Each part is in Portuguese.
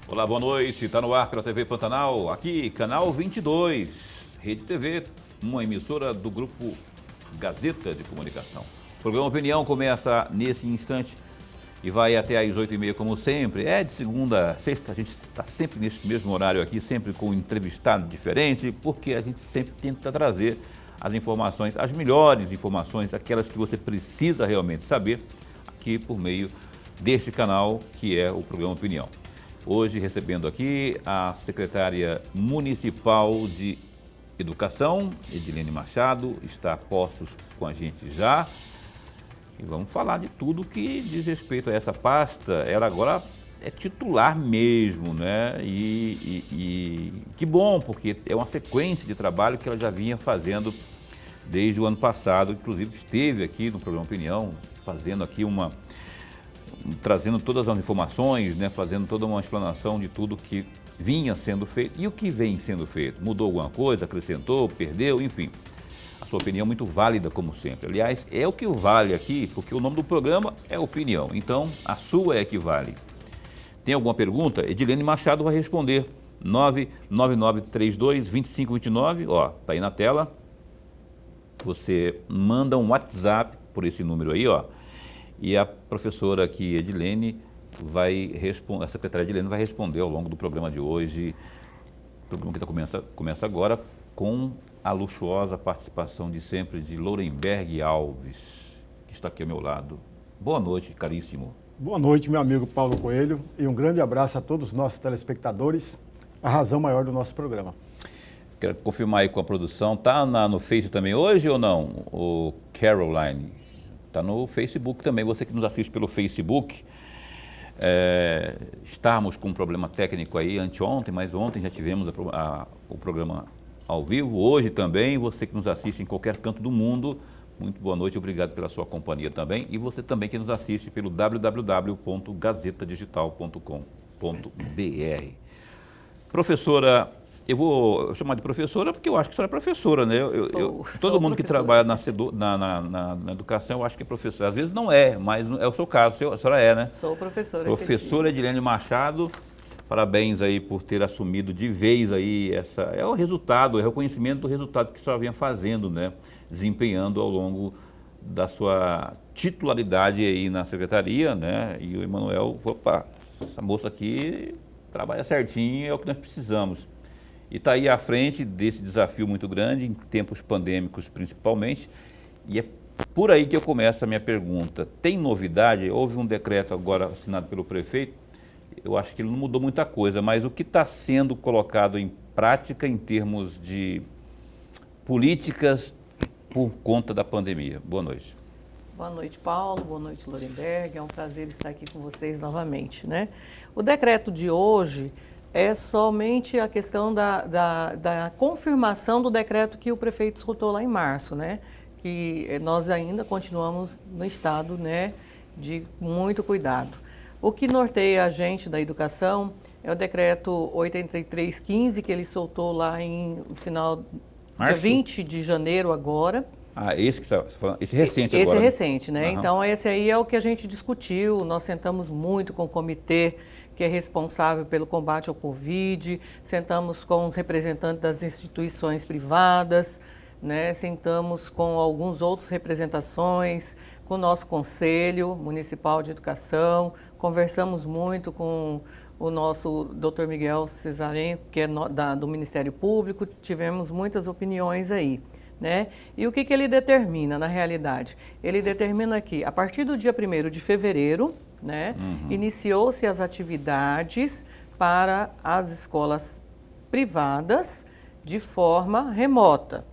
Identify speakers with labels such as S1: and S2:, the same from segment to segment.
S1: Olá, boa noite. Está no ar pela TV Pantanal, aqui, canal 22, Rede TV, uma emissora do grupo Gazeta de Comunicação. O programa Opinião começa nesse instante e vai até às 8h30, como sempre. É de segunda a sexta, a gente está sempre nesse mesmo horário aqui, sempre com um entrevistado diferente, porque a gente sempre tenta trazer as informações, as melhores informações, aquelas que você precisa realmente saber, aqui por meio deste canal, que é o programa Opinião. Hoje recebendo aqui a secretária municipal de Educação, Edilene Machado, está a postos com a gente já. E vamos falar de tudo que diz respeito a essa pasta. Ela agora é titular mesmo, né? E que bom, porque é uma sequência de trabalho que ela já vinha fazendo desde o ano passado. Inclusive esteve aqui no programa Opinião, fazendo aqui trazendo todas as informações, né, fazendo toda uma explanação de tudo que vinha sendo feito e o que vem sendo feito. Mudou alguma coisa, acrescentou, perdeu, enfim. A sua opinião é muito válida, como sempre. Aliás, é o que vale aqui, porque o nome do programa é Opinião. Então, a sua é que vale. Tem alguma pergunta? Edilene Machado vai responder. 99932-2529, ó, tá aí na tela. Você manda um WhatsApp por esse número aí, ó. E a professora aqui, Edilene, a secretária Edilene vai responder ao longo do programa de hoje. O programa que começa agora com a luxuosa participação de sempre de Lorenberg Alves, que está aqui ao meu lado. Boa noite, caríssimo.
S2: Boa noite, meu amigo Paulo Coelho, e um grande abraço a todos os nossos telespectadores, a razão maior do nosso programa.
S1: Quero confirmar aí com a produção, tá no Face também hoje ou não, o Caroline? Está no Facebook também, você que nos assiste pelo Facebook. Estávamos com um problema técnico aí anteontem, mas ontem já tivemos o programa ao vivo. Hoje também, você que nos assiste em qualquer canto do mundo, muito boa noite, obrigado pela sua companhia também. E você também que nos assiste pelo www.gazetadigital.com.br. Professora, eu vou chamar de professora porque eu acho que a senhora é professora, né? Todo mundo que trabalha na educação, eu acho que é professora. Às vezes não é, mas é o seu caso, a senhora é, né?
S3: Sou professora.
S1: Professora Edilene Machado, parabéns aí por ter assumido de vez aí é o resultado, é o reconhecimento do resultado que a senhora vinha fazendo, né? Desempenhando ao longo da sua titularidade aí na secretaria, né? E o Emanuel falou, opa, essa moça aqui trabalha certinho, é o que nós precisamos. E está aí à frente desse desafio muito grande, em tempos pandêmicos principalmente, e é por aí que eu começo a minha pergunta. Tem novidade? Houve um decreto agora assinado pelo prefeito, eu acho que ele não mudou muita coisa, mas o que está sendo colocado em prática em termos de políticas por conta da pandemia? Boa noite.
S3: Boa noite, Paulo. Boa noite, Lorenberg. É um prazer estar aqui com vocês novamente, né? O decreto de hoje é somente a questão da confirmação do decreto que o prefeito soltou lá em março, né? Que nós ainda continuamos no estado, né, de muito cuidado. O que norteia a gente da educação é o decreto 8315, que ele soltou lá no final, dia 20 de janeiro agora.
S1: Ah, esse que você está falando, esse recente
S3: agora.
S1: Esse
S3: é recente, né?
S1: Uhum.
S3: Então, esse aí é o que a gente discutiu, nós sentamos muito com o comitê que é responsável pelo combate ao Covid, sentamos com os representantes das instituições privadas, né? Sentamos com alguns outros representações, com o nosso Conselho Municipal de Educação, conversamos muito com o nosso Dr. Miguel Cesarenko, que é do Ministério Público, tivemos muitas opiniões aí, né? E o que ele determina na realidade? Ele determina que a partir do dia 1º de fevereiro, né, iniciou-se as atividades para as escolas privadas de forma remota,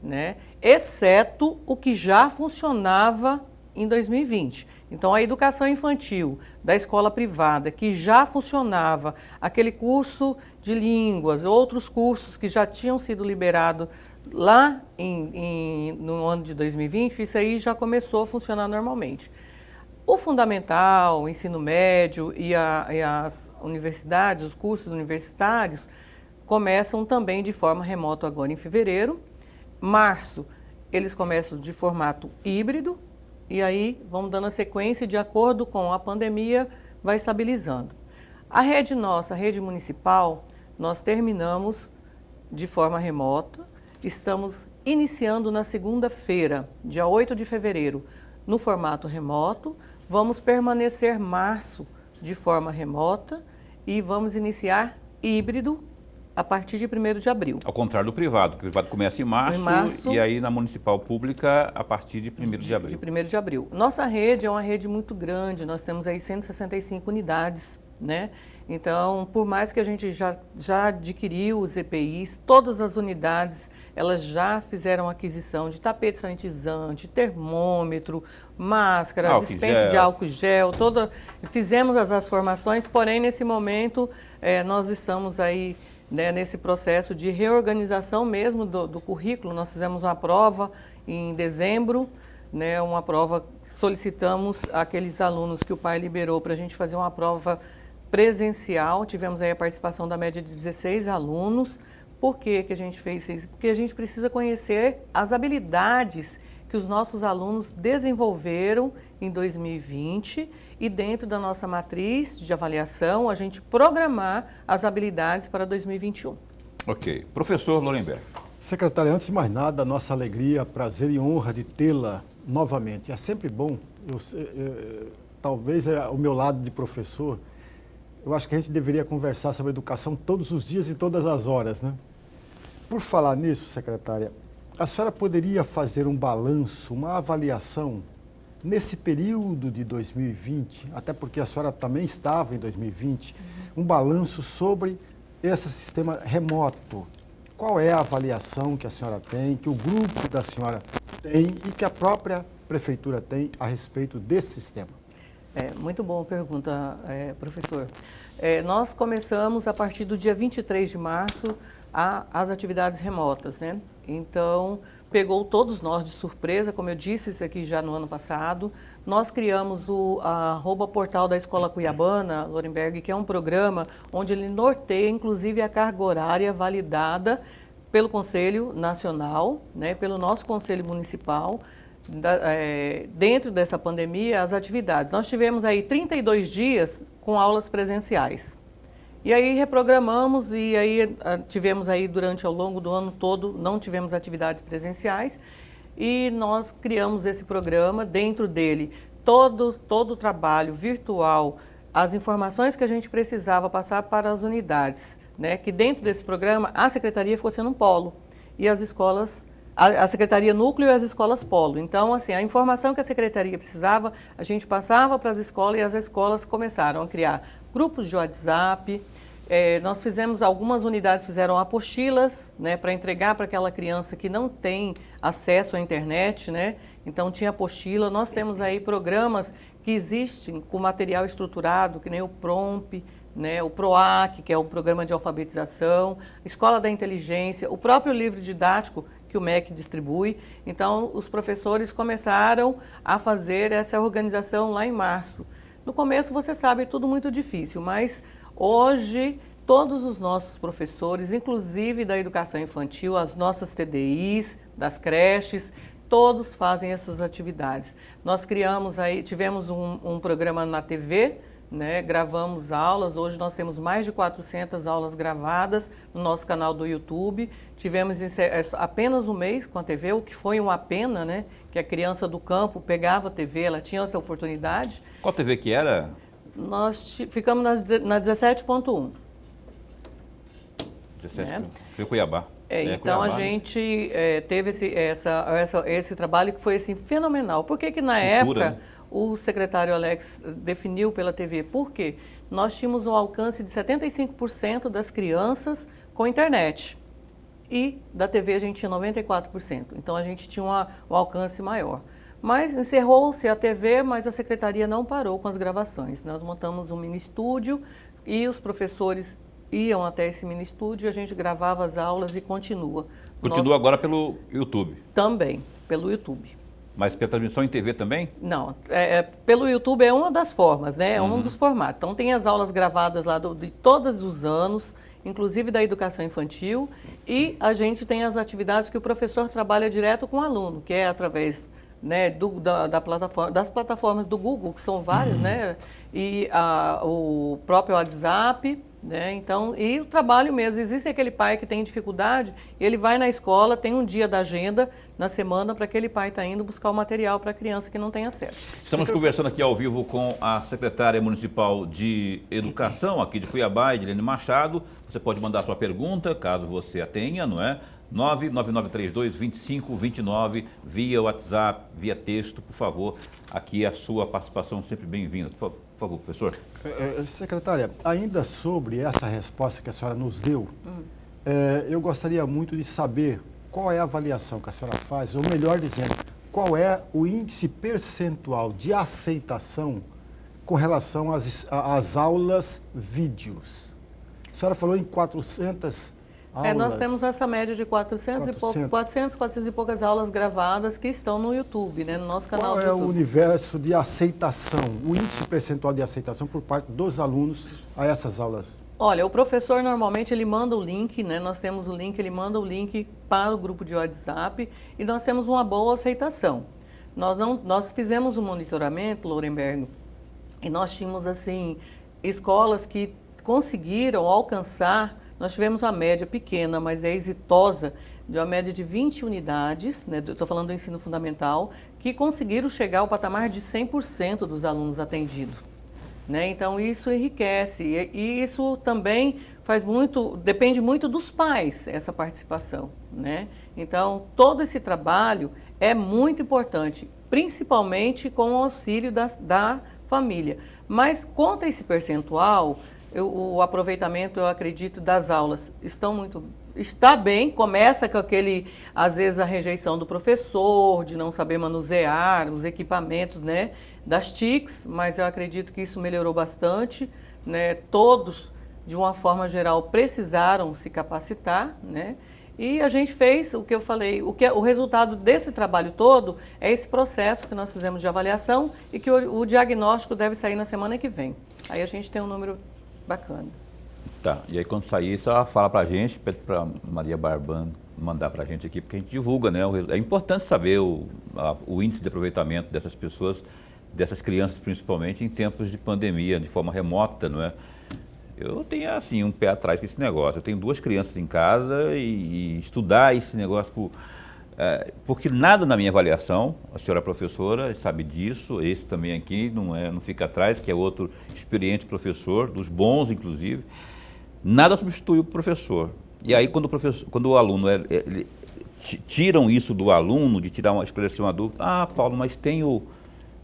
S3: né, exceto o que já funcionava em 2020. Então, a educação infantil da escola privada, que já funcionava, aquele curso de línguas, outros cursos que já tinham sido liberados lá no ano de 2020, isso aí já começou a funcionar normalmente. O fundamental, o ensino médio e as universidades, os cursos universitários, começam também de forma remota agora em fevereiro. Março, eles começam de formato híbrido e aí vamos dando a sequência de acordo com a pandemia, vai estabilizando. A rede nossa, a rede municipal, nós terminamos de forma remota, estamos iniciando na segunda-feira, dia 8 de fevereiro, no formato remoto, vamos permanecer março de forma remota e vamos iniciar híbrido a partir de 1º de abril.
S1: Ao contrário do privado, o privado começa em março e aí na municipal pública a partir de 1º de abril.
S3: De 1º de abril. Nossa rede é uma rede muito grande, nós temos aí 165 unidades, né? Então, por mais que a gente já adquiriu os EPIs, todas as unidades, elas já fizeram aquisição de tapete sanitizante, termômetro, máscara, dispensa de álcool gel, fizemos as formações, porém, nesse momento, nós estamos aí, né, nesse processo de reorganização mesmo do currículo. Nós fizemos uma prova em dezembro, né, uma prova, solicitamos aqueles alunos que o pai liberou para a gente fazer uma prova presencial, tivemos aí a participação da média de 16 alunos. Por que que a gente fez isso? Porque a gente precisa conhecer as habilidades que os nossos alunos desenvolveram em 2020 e dentro da nossa matriz de avaliação, a gente programar as habilidades para 2021.
S1: Ok. Professor Lorenberg.
S2: Secretária, antes de mais nada, a nossa alegria, prazer e honra de tê-la novamente. É sempre bom, talvez o meu lado de professor, eu acho que a gente deveria conversar sobre educação todos os dias e todas as horas, né? Por falar nisso, secretária, a senhora poderia fazer um balanço, uma avaliação nesse período de 2020, até porque a senhora também estava em 2020, um balanço sobre esse sistema remoto. Qual é a avaliação que a senhora tem, que o grupo da senhora tem e que a própria prefeitura tem a respeito desse sistema?
S3: Muito boa pergunta, professor. Nós começamos a partir do dia 23 de março as atividades remotas, né? Então, pegou todos nós de surpresa, como eu disse isso aqui já no ano passado. Nós criamos o @portal da Escola Cuiabana, Lorenberg, que é um programa onde ele norteia, inclusive, a carga horária validada pelo Conselho Nacional, né, pelo nosso Conselho Municipal, dentro dessa pandemia, as atividades. Nós tivemos aí 32 dias com aulas presenciais. E aí reprogramamos e aí tivemos aí ao longo do ano todo, não tivemos atividades presenciais e nós criamos esse programa, dentro dele todo o trabalho virtual, as informações que a gente precisava passar para as unidades, né? Que dentro desse programa a secretaria ficou sendo um polo e as escolas, a secretaria núcleo e as escolas polo. Então, assim, a informação que a secretaria precisava, a gente passava para as escolas e as escolas começaram a criar grupos de WhatsApp. Nós fizemos, algumas unidades fizeram apostilas, né, para entregar para aquela criança que não tem acesso à internet, né? Então tinha apostila. Nós temos aí programas que existem com material estruturado, que nem o PROMP, né, o PROAC, que é o programa de alfabetização, Escola da Inteligência, o próprio livro didático que o MEC distribui. Então, os professores começaram a fazer essa organização lá em março. No começo, você sabe, é tudo muito difícil, mas hoje todos os nossos professores, inclusive da educação infantil, as nossas TDIs, das creches, todos fazem essas atividades. Nós criamos aí, tivemos um programa na TV, né, gravamos aulas, hoje nós temos mais de 400 aulas gravadas no nosso canal do YouTube. Tivemos apenas um mês com a TV, o que foi uma pena, né, que a criança do campo pegava a TV, ela tinha essa oportunidade.
S1: Qual TV que era?
S3: Nós ficamos na 17.1.
S1: 17, foi Cuiabá.
S3: Então
S1: Cuiabá,
S3: a gente teve esse trabalho que foi assim, fenomenal. Por que na
S1: Cultura,
S3: época...
S1: né?
S3: O secretário Alex definiu pela TV, por quê? Nós tínhamos um alcance de 75% das crianças com internet e da TV a gente tinha 94%, então a gente tinha um alcance maior. Mas encerrou-se a TV, mas a secretaria não parou com as gravações. Nós montamos um mini estúdio e os professores iam até esse mini estúdio, a gente gravava as aulas e continua.
S1: Continua agora pelo YouTube?
S3: Também, pelo YouTube.
S1: Mas pela transmissão em TV também?
S3: Não, pelo YouTube é uma das formas, né? É um dos formatos. Então tem as aulas gravadas lá de todos os anos, inclusive da educação infantil, e a gente tem as atividades que o professor trabalha direto com o aluno, que é através, né, das plataformas do Google, que são várias, né? e o próprio WhatsApp, né? Então, e o trabalho mesmo. Existe aquele pai que tem dificuldade, ele vai na escola, tem um dia da agenda na semana para aquele pai estar indo buscar o material para a criança que não tem acesso.
S1: Estamos conversando aqui ao vivo com a secretária municipal de Educação aqui de Cuiabá, Edilene Machado. Você pode mandar sua pergunta, caso você a tenha, não é? 99932-2529, via WhatsApp, via texto, por favor. Aqui a sua participação sempre bem-vinda. Por favor, professor.
S2: Secretária, ainda sobre essa resposta que a senhora nos deu, eu gostaria muito de saber qual é a avaliação que a senhora faz, ou melhor dizendo, qual é o índice percentual de aceitação com relação às aulas vídeos. A senhora falou em 400 aulas.
S3: Nós temos essa média de 400 e poucas aulas gravadas que estão no YouTube, né, no nosso canal do YouTube.
S2: Qual é o universo de aceitação, o índice percentual de aceitação por parte dos alunos a essas aulas?
S3: Olha, o professor normalmente ele manda o link, né? Nós temos o link, ele manda o link para o grupo de WhatsApp e nós temos uma boa aceitação. Nós fizemos um monitoramento, Lorenberg, e nós tínhamos assim escolas que conseguiram alcançar. Nós tivemos uma média pequena, mas é exitosa, de uma média de 20 unidades, né? Estou falando do ensino fundamental, que conseguiram chegar ao patamar de 100% dos alunos atendidos. Né? Então, isso enriquece e isso também depende muito dos pais, essa participação. Né? Então, todo esse trabalho é muito importante, principalmente com o auxílio da família. Mas, quanto a esse percentual, o aproveitamento, eu acredito, das aulas está bem, começa com às vezes, a rejeição do professor, de não saber manusear os equipamentos, né, das TICs, mas eu acredito que isso melhorou bastante, né, todos, de uma forma geral, precisaram se capacitar, né, e a gente fez o que eu falei, o resultado desse trabalho todo é esse processo que nós fizemos de avaliação e que o diagnóstico deve sair na semana que vem. Aí a gente tem um número bacana.
S1: Tá, e aí quando sair, só fala pra gente, pede pra Maria Barban mandar pra gente aqui, porque a gente divulga, né? É importante saber o índice de aproveitamento dessas pessoas, dessas crianças principalmente, em tempos de pandemia, de forma remota, não é? Eu tenho, assim, um pé atrás com esse negócio. Eu tenho 2 crianças em casa e estudar esse negócio porque nada na minha avaliação, a senhora professora sabe disso, esse também aqui não fica atrás, que é outro experiente professor, dos bons inclusive, nada substitui o professor. E aí quando o aluno, tiram isso do aluno, de esclarecer uma dúvida, Paulo, mas tem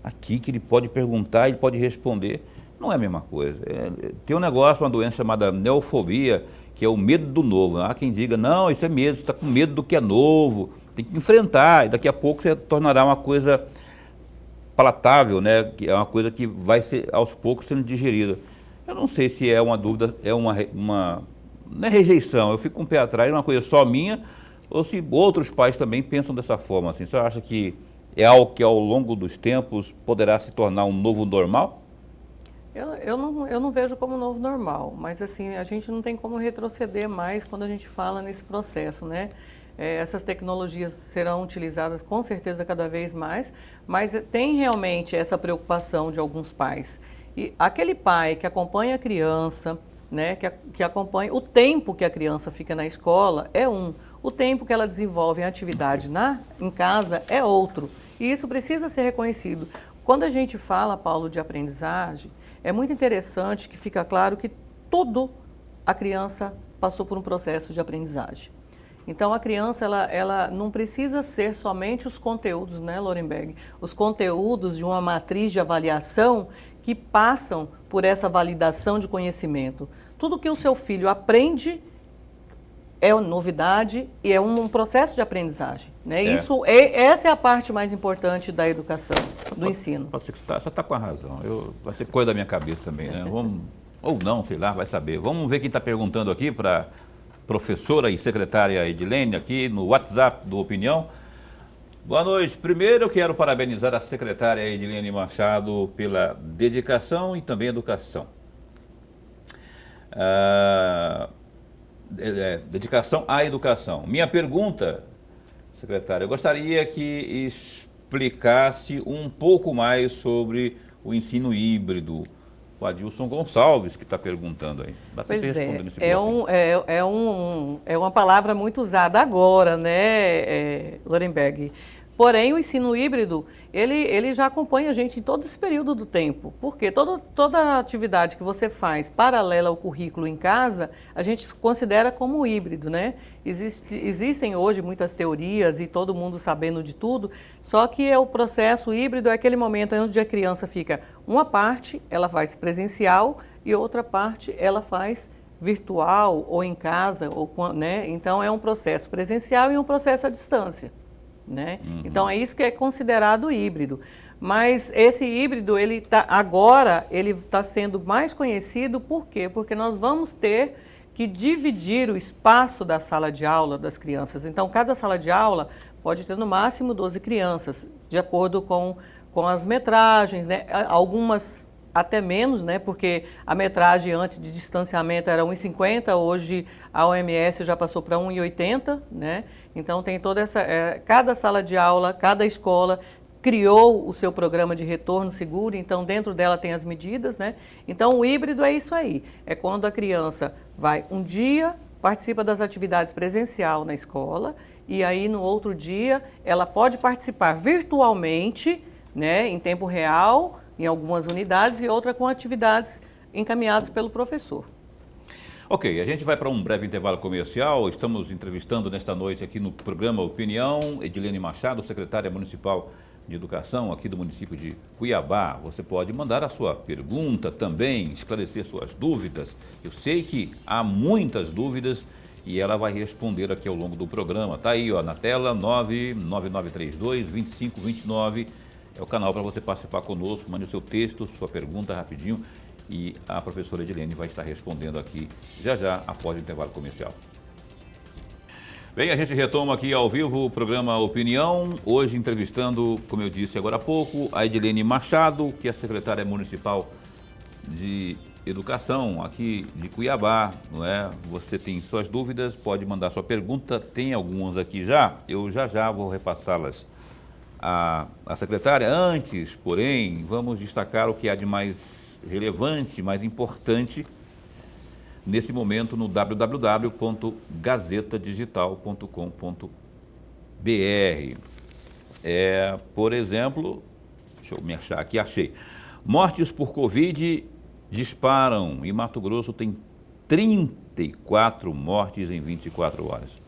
S1: aqui que ele pode perguntar, ele pode responder, não é a mesma coisa. Tem um negócio, uma doença chamada neofobia, que é o medo do novo. Há quem diga, não, isso é medo, você está com medo do que é novo, tem que enfrentar, e daqui a pouco você tornará uma coisa palatável, né? Que é uma coisa que vai ser, aos poucos, sendo digerida. Eu não sei se é uma dúvida, não é rejeição, eu fico com o pé atrás, é uma coisa só minha, ou se outros pais também pensam dessa forma. Assim, você acha que é algo que ao longo dos tempos poderá se tornar um novo normal?
S3: Eu não vejo como novo normal, mas assim, a gente não tem como retroceder mais quando a gente fala nesse processo, né? Essas tecnologias serão utilizadas com certeza cada vez mais, mas tem realmente essa preocupação de alguns pais. E aquele pai que acompanha a criança, né, que acompanha o tempo que a criança fica na escola é o tempo que ela desenvolve em atividade em casa é outro. E isso precisa ser reconhecido. Quando a gente fala, Paulo, de aprendizagem, é muito interessante que fica claro que a criança passou por um processo de aprendizagem. Então, a criança, ela não precisa ser somente os conteúdos, né, Lorenberg? Os conteúdos de uma matriz de avaliação que passam por essa validação de conhecimento. Tudo que o seu filho aprende é novidade e é um processo de aprendizagem. Né? Essa é a parte mais importante da educação, do ensino.
S1: Pode ser que você está com a razão. Vai ser coisa da minha cabeça também, né? Ou não, sei lá, vai saber. Vamos ver quem está perguntando aqui para professora e secretária Edilene, aqui no WhatsApp do Opinião. Boa noite. Primeiro eu quero parabenizar a secretária Edilene Machado pela dedicação e também educação. Dedicação à educação. Minha pergunta, secretária, eu gostaria que explicasse um pouco mais sobre o ensino híbrido, o Adilson Gonçalves, que está perguntando aí. Dá tempo de responder nesse bloco.
S3: É uma palavra muito usada agora, né, Lorenberg? Porém, o ensino híbrido, ele já acompanha a gente em todo esse período do tempo. Porque toda atividade que você faz paralela ao currículo em casa, a gente considera como híbrido, né? Existem hoje muitas teorias e todo mundo sabendo de tudo, só que o processo híbrido é aquele momento onde a criança fica, uma parte ela faz presencial e outra parte ela faz virtual ou em casa, né? Então é um processo presencial e um processo à distância. Né?
S1: Uhum.
S3: Então é isso que é considerado híbrido. Mas esse híbrido, agora ele está sendo mais conhecido, por quê? Porque nós vamos ter que dividir o espaço da sala de aula das crianças. Então, cada sala de aula pode ter no máximo 12 crianças, de acordo com as metragens, né? Algumas até menos, né? Porque a metragem antes de distanciamento era 1,50, hoje a OMS já passou para 1,80, né? Então tem toda cada sala de aula, cada escola criou o seu programa de retorno seguro, então dentro dela tem as medidas, né? Então o híbrido é isso aí, é quando a criança vai um dia, participa das atividades presencial na escola e aí no outro dia ela pode participar virtualmente, né, em tempo real, em algumas unidades e outra com atividades encaminhadas pelo professor.
S1: Ok, a gente vai para um breve intervalo comercial. Estamos entrevistando nesta noite aqui no programa Opinião, Edilene Machado, secretária municipal de Educação aqui do município de Cuiabá. Você pode mandar a sua pergunta também, esclarecer suas dúvidas. Eu sei que há muitas dúvidas e ela vai responder aqui ao longo do programa. Está aí, ó, na tela, 99932-2529. É o canal para você participar conosco. Mande o seu texto, sua pergunta rapidinho. E a professora Edilene vai estar respondendo aqui já após o intervalo comercial. Bem, a gente retoma aqui ao vivo o programa Opinião, hoje entrevistando, como eu disse agora há pouco, a Edilene Machado, que é secretária municipal de Educação aqui de Cuiabá, não é? Você tem suas dúvidas, pode mandar sua pergunta, tem algumas aqui já, eu já vou repassá-las à secretária. Antes, porém, vamos destacar o que há de mais relevante, mais importante nesse momento no www.gazetadigital.com.br. Por exemplo, deixa eu me achar aqui, achei. Mortes por Covid disparam e Mato Grosso tem 34 mortes em 24 horas.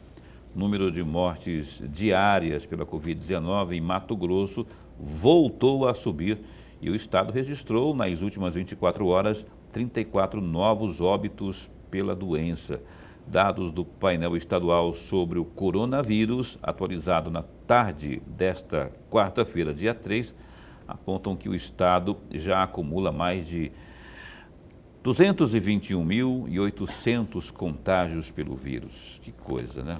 S1: O número de mortes diárias pela Covid-19 em Mato Grosso voltou a subir e o estado registrou, nas últimas 24 horas, 34 novos óbitos pela doença. Dados do painel estadual sobre o coronavírus, atualizado na tarde desta quarta-feira, dia 3, apontam que o estado já acumula mais de 221.800 contágios pelo vírus. Que coisa, né?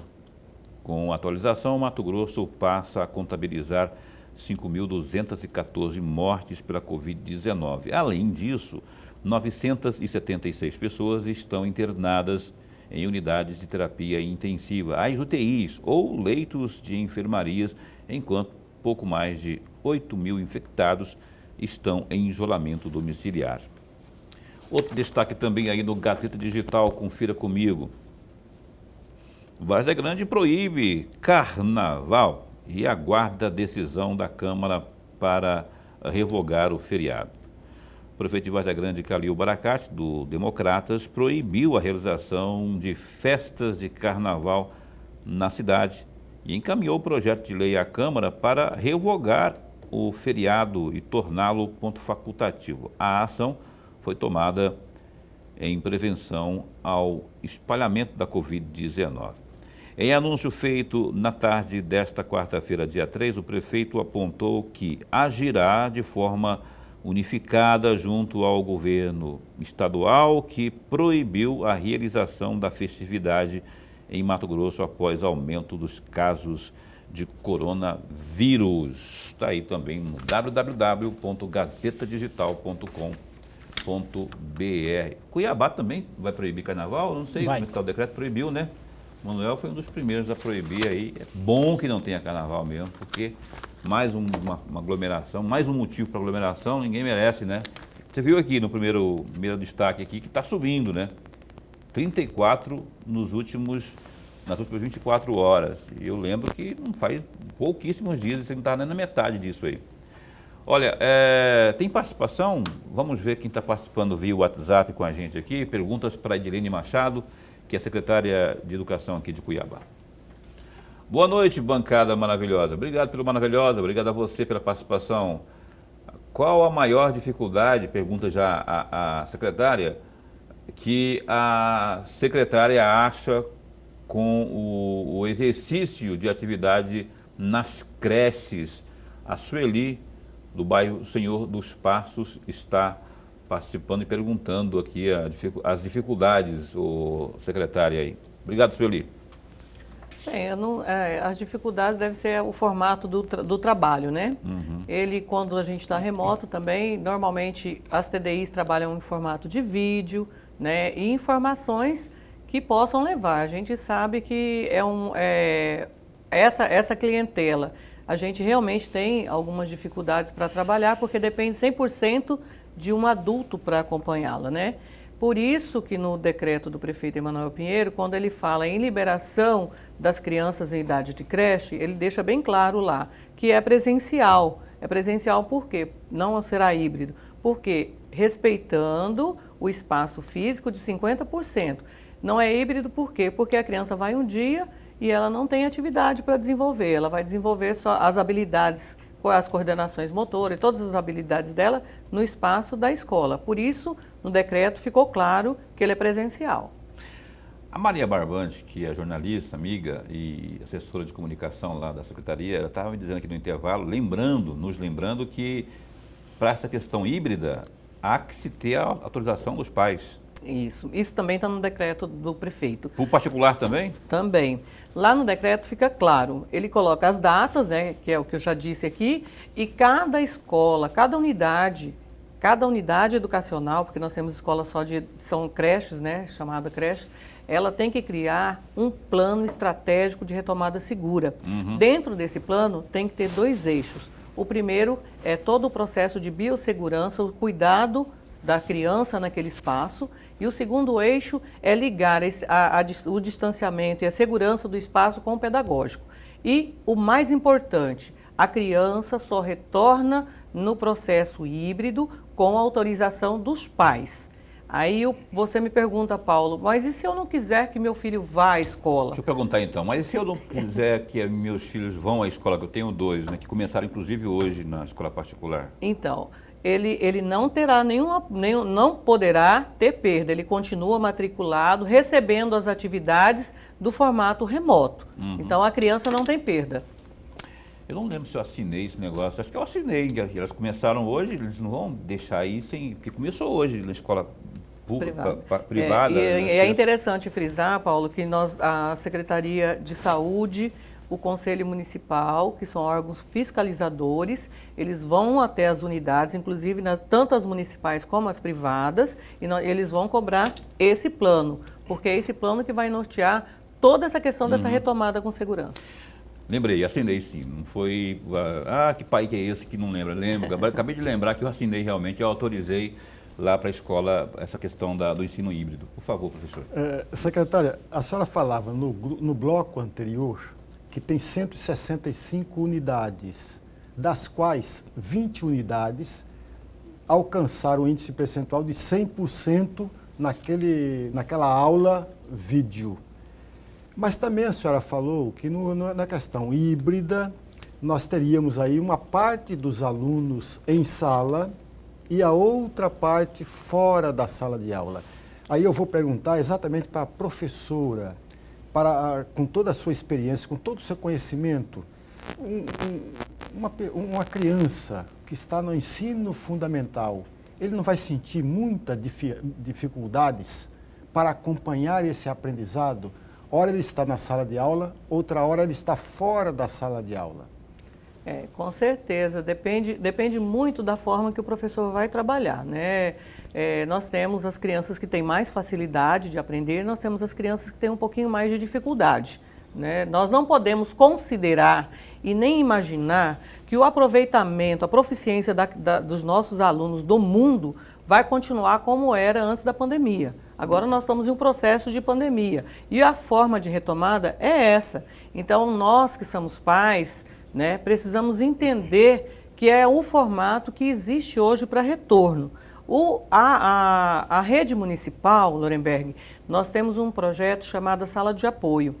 S1: Com a atualização, Mato Grosso passa a contabilizar 5.214 mortes pela Covid-19. Além disso, 976 pessoas estão internadas em unidades de terapia intensiva, as UTIs, ou leitos de enfermarias, enquanto pouco mais de 8.000 infectados estão em isolamento domiciliar. Outro destaque também aí no Gazeta Digital, confira comigo. Várzea Grande proíbe carnaval e aguarda a decisão da Câmara para revogar o feriado. O prefeito de Várzea Grande, Calil Baracate, do Democratas, proibiu a realização de festas de carnaval na cidade e encaminhou o projeto de lei à Câmara para revogar o feriado e torná-lo ponto facultativo. A ação foi tomada em prevenção ao espalhamento da Covid-19. Em anúncio feito na tarde desta quarta-feira, dia 3, o prefeito apontou que agirá de forma unificada junto ao governo estadual, que proibiu a realização da festividade em Mato Grosso após aumento dos casos de coronavírus. Está aí também no www.gazetadigital.com.br. Cuiabá também vai proibir carnaval? Não sei como é que está o decreto, proibiu, né? Manuel foi um dos primeiros a proibir aí. É bom que não tenha carnaval mesmo, porque mais uma aglomeração, mais um motivo para aglomeração, ninguém merece, né? Você viu aqui no primeiro destaque aqui que está subindo, né? 34 nas últimas 24 horas. E eu lembro que não faz pouquíssimos dias, você não está nem na metade disso aí. Olha, tem participação? Vamos ver quem está participando via WhatsApp com a gente aqui. Perguntas para a Edilene Machado, que é secretária de Educação aqui de Cuiabá. Boa noite, bancada maravilhosa. Obrigado pelo maravilhosa, obrigado a você pela participação. Qual a maior dificuldade, pergunta já a secretária, que a secretária acha com o exercício de atividade nas creches? A Sueli, do bairro Senhor dos Passos, está participando e perguntando aqui as dificuldades, secretária aí. Obrigado, Sueli.
S3: Bem, as dificuldades devem ser o formato do trabalho, né? Ele, quando a gente está remoto também, normalmente as TDIs trabalham em formato de vídeo, né? E informações que possam levar. A gente sabe que essa clientela, a gente realmente tem algumas dificuldades para trabalhar, porque depende 100% de um adulto para acompanhá-la, né? Por isso que no decreto do prefeito Emanuel Pinheiro, quando ele fala em liberação das crianças em idade de creche, ele deixa bem claro lá que é presencial. É presencial por quê? Não será híbrido. Porque respeitando o espaço físico de 50%. Não é híbrido por quê? Porque a criança vai um dia e ela não tem atividade para desenvolver. Ela vai desenvolver só as habilidades, as coordenações motoras e todas as habilidades dela no espaço da escola. Por isso, no decreto ficou claro que ele é presencial.
S1: A Maria Barbante, que é jornalista, amiga e assessora de comunicação lá da secretaria, ela estava me dizendo aqui no intervalo, nos lembrando que para essa questão híbrida, há que se ter a autorização dos pais.
S3: Isso também está no decreto do prefeito.
S1: Para o particular também?
S3: Também. Lá no decreto fica claro, ele coloca as datas, né, que é o que eu já disse aqui, e cada escola, cada unidade educacional, porque nós temos escolas são creches, né, chamada creche, ela tem que criar um plano estratégico de retomada segura. Dentro desse plano tem que ter 2 eixos. O primeiro é todo o processo de biossegurança, o cuidado da criança naquele espaço, e o segundo eixo é ligar o distanciamento e a segurança do espaço com o pedagógico. E o mais importante, a criança só retorna no processo híbrido com a autorização dos pais. Aí você me pergunta, Paulo, mas e se eu não quiser que meu filho vá à escola?
S1: Deixa eu perguntar então, mas e se eu não quiser que meus filhos vão à escola, que eu tenho 2, né, que começaram inclusive hoje na escola particular?
S3: Então, ele não terá não poderá ter perda, ele continua matriculado, recebendo as atividades do formato remoto. Então, a criança não tem perda.
S1: Eu não lembro se eu assinei esse negócio, acho que eu assinei, elas começaram hoje, eles não vão deixar aí porque começou hoje na escola privada.
S3: É interessante frisar, Paulo, que a Secretaria de Saúde, o Conselho Municipal, que são órgãos fiscalizadores, eles vão até as unidades, inclusive tanto as municipais como as privadas, e eles vão cobrar esse plano, porque é esse plano que vai nortear toda essa questão dessa retomada com segurança.
S1: Lembrei, assinei sim, não foi, que pai que é esse que não lembra, lembro, acabei de lembrar que eu assinei realmente, eu autorizei lá para a escola essa questão do ensino híbrido. Por favor, professor.
S2: Secretária, a senhora falava no bloco anterior que tem 165 unidades, das quais 20 unidades alcançaram o índice percentual de 100% naquela aula vídeo. Mas também a senhora falou que na questão híbrida, nós teríamos aí uma parte dos alunos em sala e a outra parte fora da sala de aula. Aí eu vou perguntar exatamente para a professora, com toda a sua experiência, com todo o seu conhecimento, uma criança que está no ensino fundamental, ele não vai sentir muitas dificuldades para acompanhar esse aprendizado? Ora ele está na sala de aula, outra hora ele está fora da sala de aula.
S3: Com certeza, depende muito da forma que o professor vai trabalhar, né? Nós temos as crianças que têm mais facilidade de aprender, nós temos as crianças que têm um pouquinho mais de dificuldade, né? Nós não podemos considerar e nem imaginar que o aproveitamento, a proficiência dos nossos alunos do mundo vai continuar como era antes da pandemia. Agora nós estamos em um processo de pandemia e a forma de retomada é essa. Então nós que somos pais, né, precisamos entender que é o formato que existe hoje para retorno. A rede municipal, Lorenberg, nós temos um projeto chamado Sala de Apoio.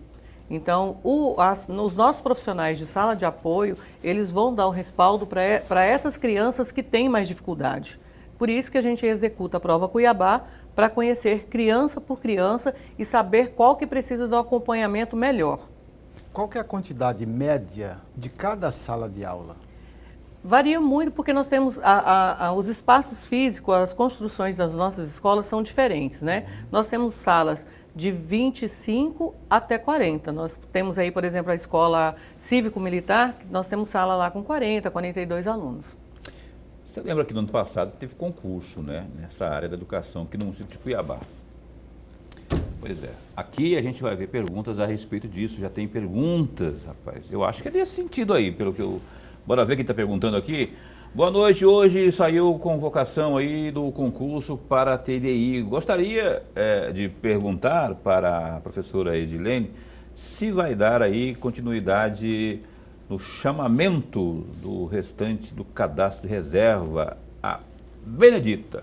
S3: Então, os nossos profissionais de sala de apoio, eles vão dar o respaldo para essas crianças que têm mais dificuldade. Por isso que a gente executa a prova Cuiabá, para conhecer criança por criança e saber qual que precisa do acompanhamento melhor.
S2: Qual que é a quantidade média de cada sala de aula?
S3: Varia muito porque nós temos os espaços físicos, as construções das nossas escolas são diferentes, né? Nós temos salas de 25 até 40. Nós temos aí, por exemplo, a escola cívico-militar, nós temos sala lá com 40, 42 alunos.
S1: Você lembra que no ano passado teve concurso, né, nessa área da educação aqui no município de Cuiabá? Pois é. Aqui a gente vai ver perguntas a respeito disso. Já tem perguntas, rapaz. Eu acho que é nesse sentido aí, pelo que eu... Bora ver quem está perguntando aqui. Boa noite, hoje saiu convocação aí do concurso para a TDI. Gostaria de perguntar para a professora Edilene se vai dar aí continuidade no chamamento do restante do cadastro de reserva. A Benedita.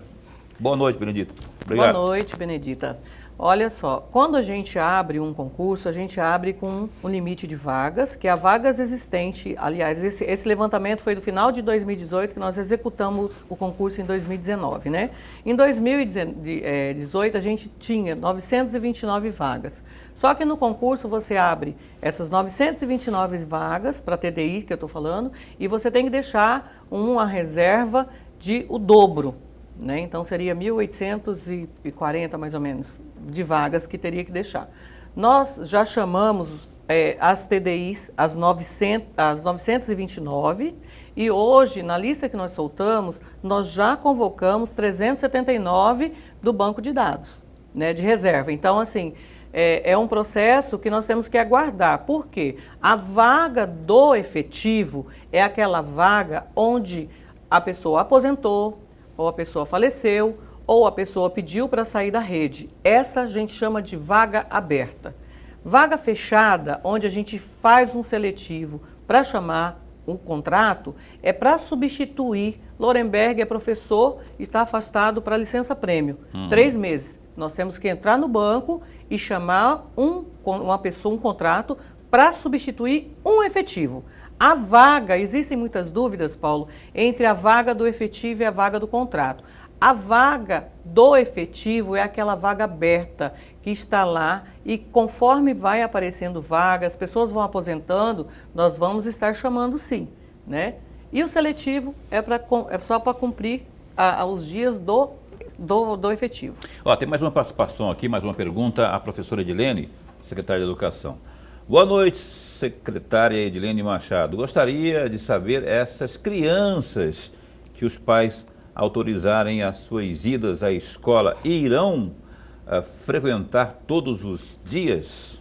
S1: Boa noite, Benedita. Obrigado.
S3: Boa noite, Benedita. Olha só, quando a gente abre um concurso, a gente abre com um limite de vagas, que é a vagas existente. Aliás, esse levantamento foi do final de 2018, que nós executamos o concurso em 2019, né? Em 2018, a gente tinha 929 vagas. Só que no concurso você abre essas 929 vagas para a TDI, que eu estou falando, e você tem que deixar uma reserva de o dobro. Né? Então, seria 1.840, mais ou menos, de vagas que teria que deixar. Nós já chamamos as TDIs, as 929, e hoje, na lista que nós soltamos, nós já convocamos 379 do banco de dados, né, de reserva. Então, assim, é um processo que nós temos que aguardar. Por quê? A vaga do efetivo é aquela vaga onde a pessoa aposentou, ou a pessoa faleceu, ou a pessoa pediu para sair da rede. Essa a gente chama de vaga aberta. Vaga fechada, onde a gente faz um seletivo para chamar o contrato, é para substituir. Lorenberg é professor, está afastado para licença-prêmio. 3 meses. Nós temos que entrar no banco e chamar uma pessoa, um contrato, para substituir um efetivo. A vaga, existem muitas dúvidas, Paulo, entre a vaga do efetivo e a vaga do contrato. A vaga do efetivo é aquela vaga aberta que está lá e conforme vai aparecendo vagas, as pessoas vão aposentando, nós vamos estar chamando sim, né? E o seletivo é só para cumprir os dias do efetivo.
S1: Ó, tem mais uma participação aqui, mais uma pergunta à professora Edilene, secretária de Educação. Boa noite, secretária Edilene Machado. Gostaria de saber essas crianças que os pais autorizarem as suas idas à escola irão frequentar todos os dias?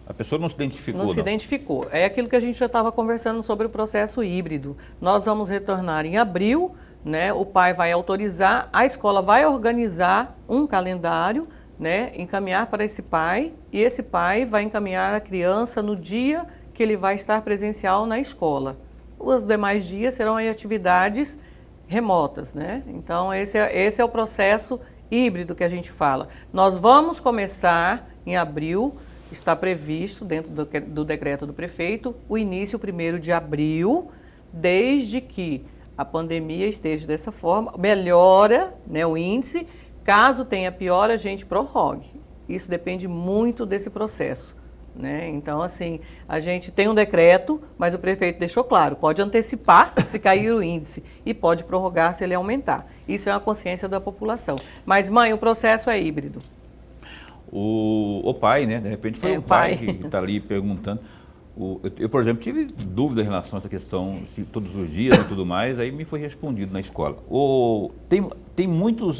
S1: A pessoa não se identificou,
S3: não se identificou. É aquilo que a gente já estava conversando sobre o processo híbrido. Nós vamos retornar em abril, né? O pai vai autorizar, a escola vai organizar um calendário, né, encaminhar para esse pai, e esse pai vai encaminhar a criança no dia que ele vai estar presencial na escola. Os demais dias serão em atividades remotas, né? Então, esse é o processo híbrido que a gente fala. Nós vamos começar em abril, está previsto dentro do decreto do prefeito, o início 1º de abril, desde que a pandemia esteja dessa forma, melhora, né, o índice. Caso tenha pior, a gente prorrogue. Isso depende muito desse processo, né? Então, assim, a gente tem um decreto, mas o prefeito deixou claro, pode antecipar se cair o índice e pode prorrogar se ele aumentar. Isso é uma consciência da população. Mas, mãe, o processo é híbrido.
S1: O pai, né? De repente foi o pai que está ali perguntando. Eu, por exemplo, tive dúvida em relação a essa questão, se todos os dias e tudo mais, aí me foi respondido na escola. Tem muitas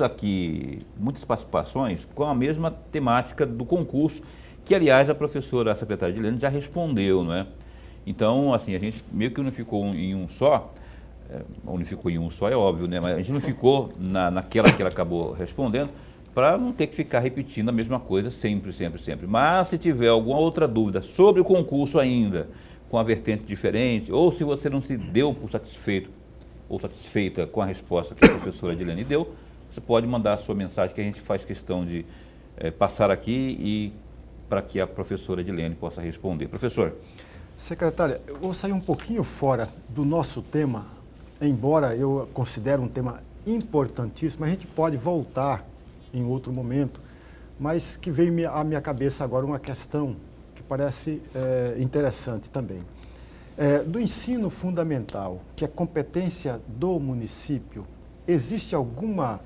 S1: participações com a mesma temática do concurso, que, aliás, a professora, a secretária Edilene, já respondeu, não é? Então, assim, a gente meio que unificou em um só, unificou em um só, é óbvio, né? Mas a gente unificou naquela que ela acabou respondendo, para não ter que ficar repetindo a mesma coisa sempre, sempre, sempre. Mas se tiver alguma outra dúvida sobre o concurso ainda, com a vertente diferente, ou se você não se deu por satisfeito ou satisfeita com a resposta que a professora Edilene deu, você pode mandar a sua mensagem, que a gente faz questão de passar aqui e para que a professora Edilene possa responder. Professor.
S2: Secretária, eu vou sair um pouquinho fora do nosso tema, embora eu considere um tema importantíssimo, a gente pode voltar em outro momento, mas que veio à minha cabeça agora uma questão que parece interessante também. Do ensino fundamental, que é competência do município, existe alguma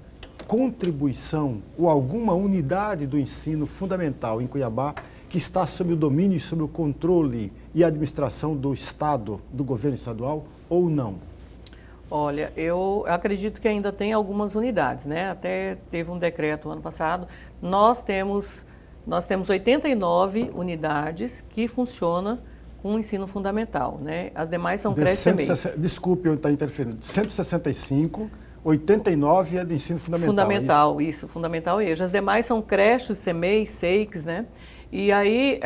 S2: contribuição ou alguma unidade do ensino fundamental em Cuiabá que está sob o domínio e sob o controle e administração do Estado, do governo estadual, ou não?
S3: Olha, eu acredito que ainda tem algumas unidades, né? Até teve um decreto ano passado. Nós temos 89 unidades que funcionam com o ensino fundamental, né? As demais são creche e MEI.
S2: Desculpe eu estar interferindo. 165, 89 é de ensino fundamental.
S3: Fundamental, isso, fundamental e EJA. As demais são creches, CEMEI, SEICs, né? E aí,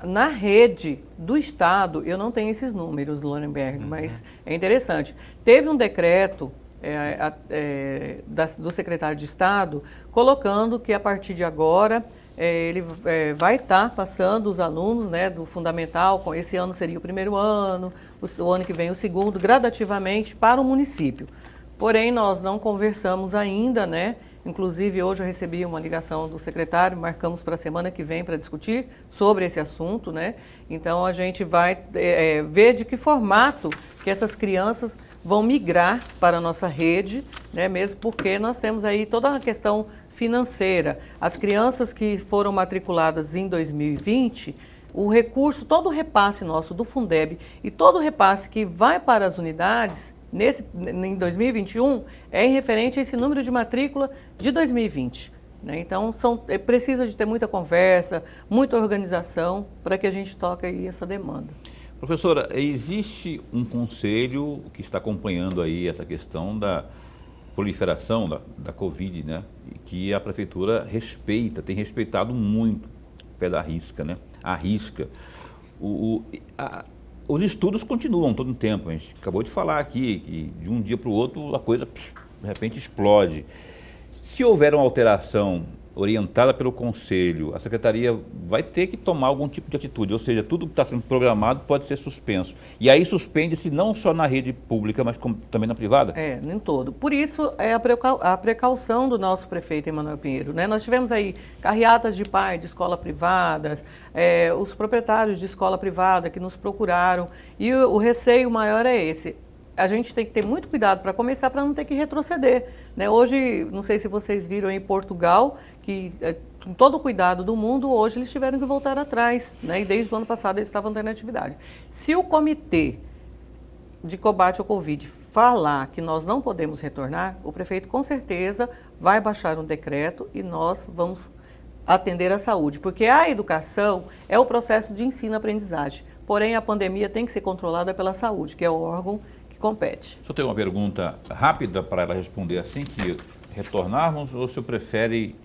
S3: na rede do Estado, eu não tenho esses números, Lorenberg, mas é interessante. Teve um decreto do secretário de Estado colocando que a partir de agora ele vai estar passando os alunos, né, do fundamental, esse ano seria o primeiro ano, o ano que vem o segundo, gradativamente para o município. Porém, nós não conversamos ainda, né? Inclusive, hoje eu recebi uma ligação do secretário, marcamos para a semana que vem para discutir sobre esse assunto, né? Então, a gente vai ver de que formato que essas crianças vão migrar para a nossa rede, né? Mesmo porque nós temos aí toda a questão financeira. As crianças que foram matriculadas em 2020, o recurso, todo o repasse nosso do Fundeb e todo o repasse que vai para as unidades, em 2021, é em referente a esse número de matrícula de 2020. Né? Então, precisa de ter muita conversa, muita organização para que a gente toque aí essa demanda.
S1: Professora, existe um conselho que está acompanhando aí essa questão da proliferação da Covid, né? Que a prefeitura tem respeitado muito, pé da risca, né? A risca. Os estudos continuam todo o tempo. A gente acabou de falar aqui que de um dia para o outro a coisa, de repente, explode. Se houver uma alteração orientada pelo Conselho, a Secretaria vai ter que tomar algum tipo de atitude, ou seja, tudo que está sendo programado pode ser suspenso. E aí suspende-se não só na rede pública, mas também na privada?
S3: Nem todo. Por isso é a precaução do nosso prefeito Emanuel Pinheiro. Né? Nós tivemos aí carreatas de pais de escola privadas, os proprietários de escola privada que nos procuraram, e o receio maior é esse. A gente tem que ter muito cuidado para começar, para não ter que retroceder. Né? Hoje, não sei se vocês viram em Portugal, que com todo o cuidado do mundo, hoje eles tiveram que voltar atrás. Né? E desde o ano passado eles estavam tendo atividade. Se o comitê de combate ao Covid falar que nós não podemos retornar, o prefeito com certeza vai baixar um decreto e nós vamos atender a saúde. Porque a educação é o processo de ensino-aprendizagem. Porém, a pandemia tem que ser controlada pela saúde, que é o órgão compete.
S1: O senhor tem uma pergunta rápida para ela responder assim que retornarmos, ou o senhor prefere,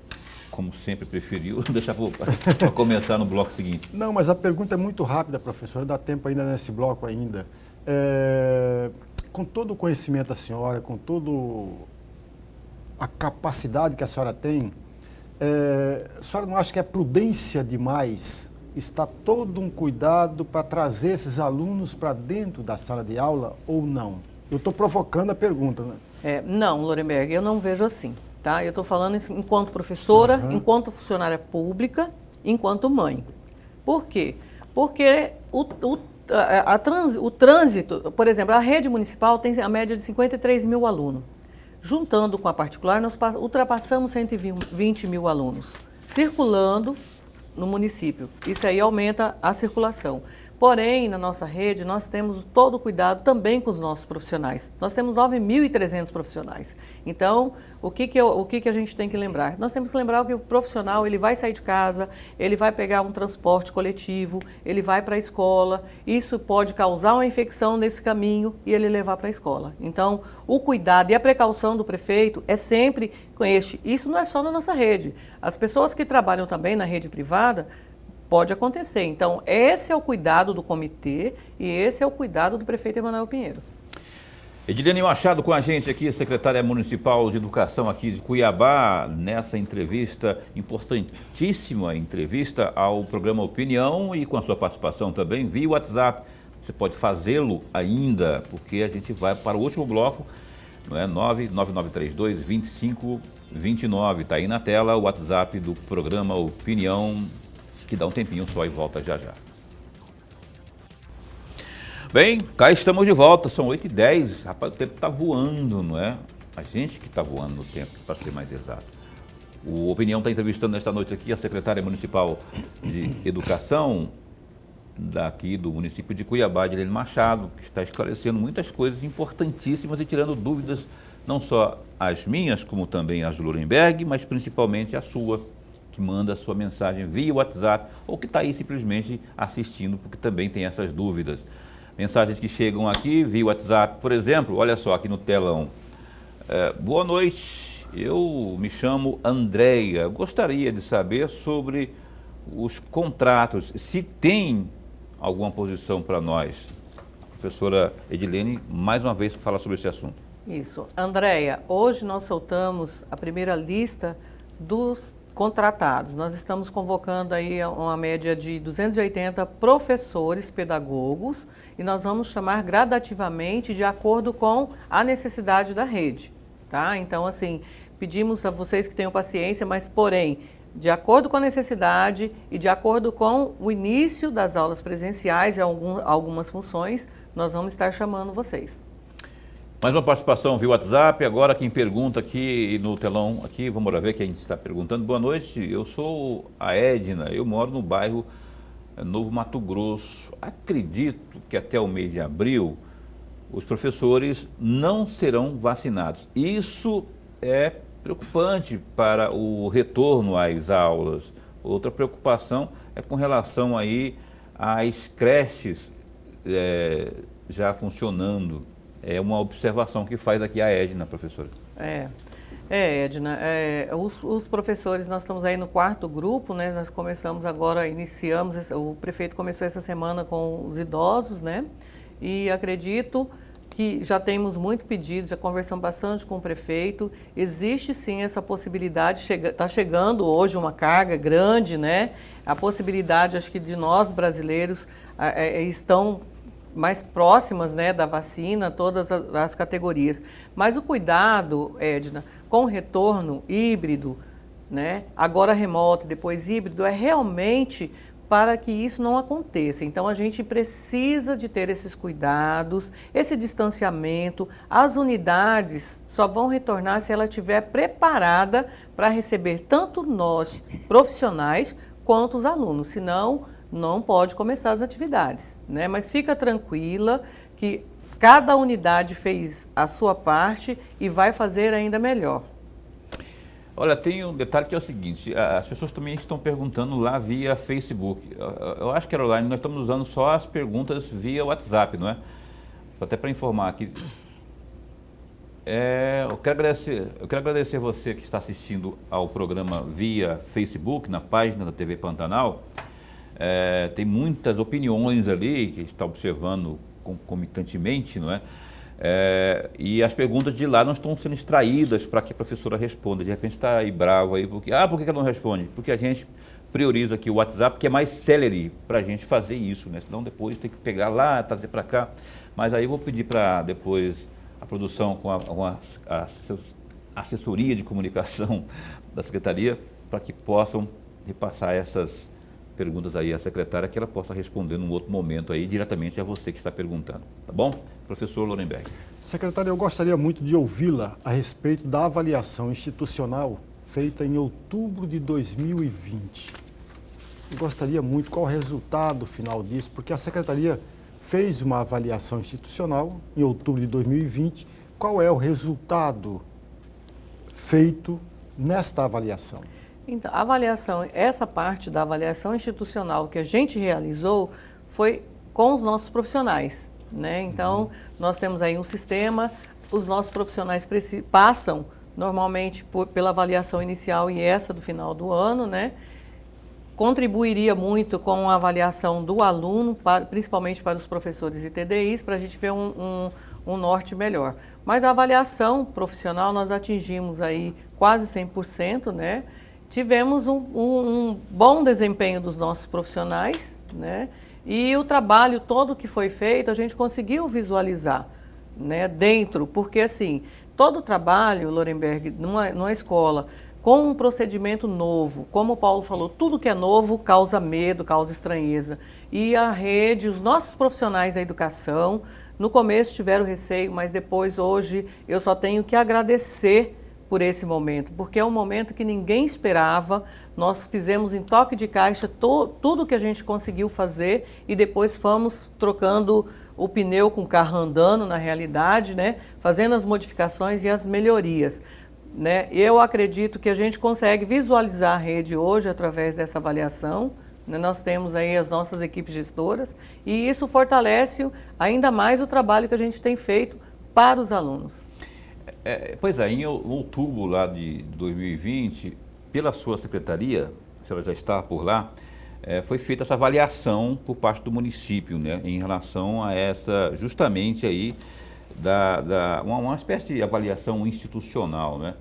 S1: como sempre preferiu, deixar para começar no bloco seguinte?
S2: Não, mas a pergunta é muito rápida, professora, dá tempo ainda nesse bloco ainda. Com todo o conhecimento da senhora, com toda a capacidade que a senhora tem, a senhora não acha que é prudência demais está todo um cuidado para trazer esses alunos para dentro da sala de aula ou não? Eu estou provocando a pergunta, né?
S3: Não, Lorenberg, eu não vejo assim, tá? Eu estou falando enquanto professora, enquanto funcionária pública, enquanto mãe. Por quê? Porque o trânsito, por exemplo, a rede municipal tem a média de 53 mil alunos. Juntando com a particular, nós ultrapassamos 120 mil alunos circulando no município. Isso aí aumenta a circulação. Porém, na nossa rede, nós temos todo o cuidado também com os nossos profissionais. Nós temos 9.300 profissionais. Então, o que a gente tem que lembrar? Nós temos que lembrar que o profissional ele vai sair de casa, ele vai pegar um transporte coletivo, ele vai para a escola. Isso pode causar uma infecção nesse caminho e ele levar para a escola. Então, o cuidado e a precaução do prefeito é sempre com este. Isso não é só na nossa rede. As pessoas que trabalham também na rede privada, pode acontecer. Então, esse é o cuidado do comitê e esse é o cuidado do prefeito Emanuel Pinheiro.
S1: Edilene Machado com a gente aqui, secretária municipal de educação aqui de Cuiabá, nessa entrevista, importantíssima entrevista ao programa Opinião e com a sua participação também via WhatsApp. Você pode fazê-lo ainda, porque a gente vai para o último bloco, não é? 99932-2529. Está aí na tela o WhatsApp do programa Opinião, que dá um tempinho só e volta já já. Bem, cá estamos de volta, são 8h10, rapaz, o tempo está voando, não é? A gente que está voando no tempo, para ser mais exato. O Opinião está entrevistando nesta noite aqui a secretária municipal de educação daqui do município de Cuiabá, Edilene Machado, que está esclarecendo muitas coisas importantíssimas e tirando dúvidas, não só as minhas, como também as do Lorenberg, mas principalmente a sua, que manda a sua mensagem via WhatsApp ou que está aí simplesmente assistindo, porque também tem essas dúvidas. Mensagens que chegam aqui via WhatsApp, por exemplo, olha só aqui no telão. Boa noite, eu me chamo Andréia, gostaria de saber sobre os contratos, se tem alguma posição para nós. A professora Edilene, mais uma vez, fala sobre esse assunto.
S3: Isso. Andréia, hoje nós soltamos a primeira lista dos contratados. Nós estamos convocando aí uma média de 280 professores, pedagogos, e nós vamos chamar gradativamente de acordo com a necessidade da rede, tá? Então, assim, pedimos a vocês que tenham paciência, mas, porém, de acordo com a necessidade e de acordo com o início das aulas presenciais e algumas funções, nós vamos estar chamando vocês.
S1: Mais uma participação via WhatsApp, agora quem pergunta aqui no telão, aqui, vamos lá ver quem está perguntando. Boa noite, eu sou a Edna, eu moro no bairro Novo Mato Grosso. Acredito que até o mês de abril os professores não serão vacinados. Isso é preocupante para o retorno às aulas. Outra preocupação é com relação aí às creches já funcionando. É uma observação que faz aqui a Edna, professora.
S3: Edna, os professores, nós estamos aí no 4º grupo, né? Nós começamos agora, o prefeito começou essa semana com os idosos, né? E acredito que já temos muito pedido, já conversamos bastante com o prefeito, existe sim essa possibilidade, está chegando hoje uma carga grande, né? A possibilidade, acho que de nós brasileiros estão mais próximas, né, da vacina, todas as categorias. Mas o cuidado, Edna, com o retorno híbrido, né, agora remoto, depois híbrido, é realmente para que isso não aconteça. Então, a gente precisa de ter esses cuidados, esse distanciamento. As unidades só vão retornar se ela estiver preparada para receber tanto nós, profissionais, quanto os alunos. Senão, não pode começar as atividades, né? Mas fica tranquila que cada unidade fez a sua parte e vai fazer ainda melhor.
S1: Olha, tem um detalhe que é o seguinte, as pessoas também estão perguntando lá via Facebook. Eu acho que, Caroline, nós estamos usando só as perguntas via WhatsApp, não é? Até para informar aqui. Eu quero agradecer você que está assistindo ao programa via Facebook, na página da TV Pantanal. Tem muitas opiniões ali que está observando concomitantemente, não é? E as perguntas de lá não estão sendo extraídas para que a professora responda. De repente está aí bravo aí, porque por que ela não responde? Porque a gente prioriza aqui o WhatsApp, que é mais célere para a gente fazer isso, né? Senão depois tem que pegar lá, trazer para cá. Mas aí eu vou pedir para depois a produção com a assessoria de comunicação da Secretaria, para que possam repassar essas perguntas aí à secretária, que ela possa responder num outro momento aí, diretamente a você que está perguntando, tá bom? Professor Lorenberg.
S2: Secretária, eu gostaria muito de ouvi-la a respeito da avaliação institucional feita em outubro de 2020. eu gostaria muito qual o resultado final disso, porque a Secretaria fez uma avaliação institucional em outubro de 2020. Qual é o resultado feito nesta avaliação?
S3: Então, a avaliação, essa parte da avaliação institucional que a gente realizou foi com os nossos profissionais, né? Então, nós temos aí um sistema, os nossos profissionais passam normalmente pela avaliação inicial e essa do final do ano, né? Contribuiria muito com a avaliação do aluno, principalmente para os professores e TDIs, para a gente ver um norte melhor. Mas a avaliação profissional nós atingimos aí quase 100%, né? Tivemos um bom desempenho dos nossos profissionais, né? E o trabalho todo que foi feito, a gente conseguiu visualizar, né, dentro, porque assim, todo o trabalho, Lorenberg, numa escola, com um procedimento novo, como o Paulo falou, tudo que é novo causa medo, causa estranheza. E a rede, os nossos profissionais da educação, no começo tiveram receio, mas depois, hoje, eu só tenho que agradecer por esse momento, porque é um momento que ninguém esperava. Nós fizemos em toque de caixa tudo que a gente conseguiu fazer e depois fomos trocando o pneu com o carro andando, na realidade, né? Fazendo as modificações e as melhorias, né? Eu acredito que a gente consegue visualizar a rede hoje através dessa avaliação, né? Nós temos aí as nossas equipes gestoras e isso fortalece ainda mais o trabalho que a gente tem feito para os alunos.
S1: Pois é, em outubro lá de 2020, pela sua secretaria, se ela já está por lá, foi feita essa avaliação por parte do município, né, em relação a essa, justamente aí, uma espécie de avaliação institucional, né?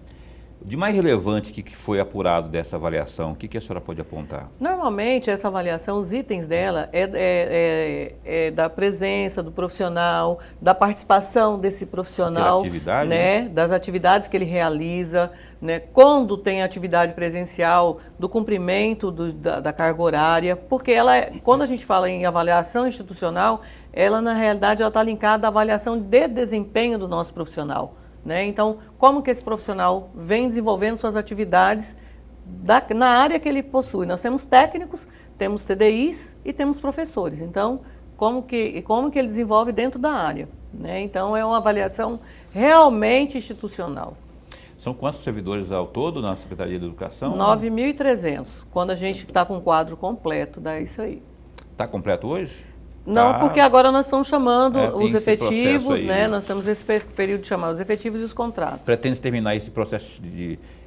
S1: De mais relevante que foi apurado dessa avaliação, o que a senhora pode apontar? Normalmente,
S3: essa avaliação, os itens dela é da presença do profissional, da participação desse profissional,
S1: atividade,
S3: né? Das atividades que ele realiza, né? Quando tem atividade presencial, do cumprimento da carga horária, porque quando a gente fala em avaliação institucional, ela na realidade está linkada à avaliação de desempenho do nosso profissional. Né? Então, como que esse profissional vem desenvolvendo suas atividades na área que ele possui? Nós temos técnicos, temos TDIs e temos professores. Então, como que ele desenvolve dentro da área? Né? Então, é uma avaliação realmente institucional.
S1: São quantos servidores ao todo na Secretaria de Educação?
S3: 9.300. Quando a gente está com o quadro completo, dá isso aí.
S1: Está completo hoje?
S3: Não, porque agora nós estamos chamando os efetivos,
S1: aí,
S3: né? Nós temos esse período de chamar os efetivos e os contratos.
S1: Pretende terminar esse processo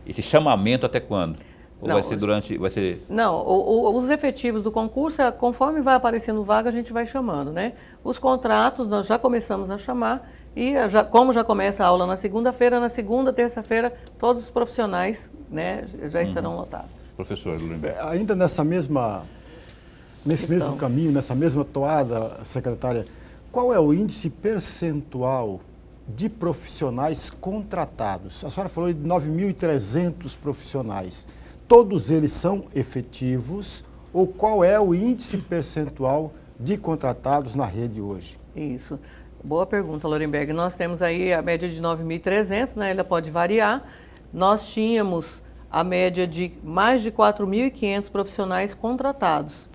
S1: esse chamamento até quando? Ou
S3: não,
S1: vai ser durante...
S3: Não, os efetivos do concurso, conforme vai aparecendo vaga, a gente vai chamando, né? Os contratos nós já começamos a chamar e como já começa a aula na segunda-feira, na segunda, terça-feira, todos os profissionais, né, já estarão lotados.
S1: Professor Lulimberg.
S2: Ainda nesse mesmo caminho, nessa mesma toada, secretária, qual é o índice percentual de profissionais contratados? A senhora falou de 9.300 profissionais. Todos eles são efetivos ou qual é o índice percentual de contratados na rede hoje?
S3: Isso. Boa pergunta, Lorenberg. Nós temos aí a média de 9.300, né? Ela pode variar. Nós tínhamos a média de mais de 4.500 profissionais contratados.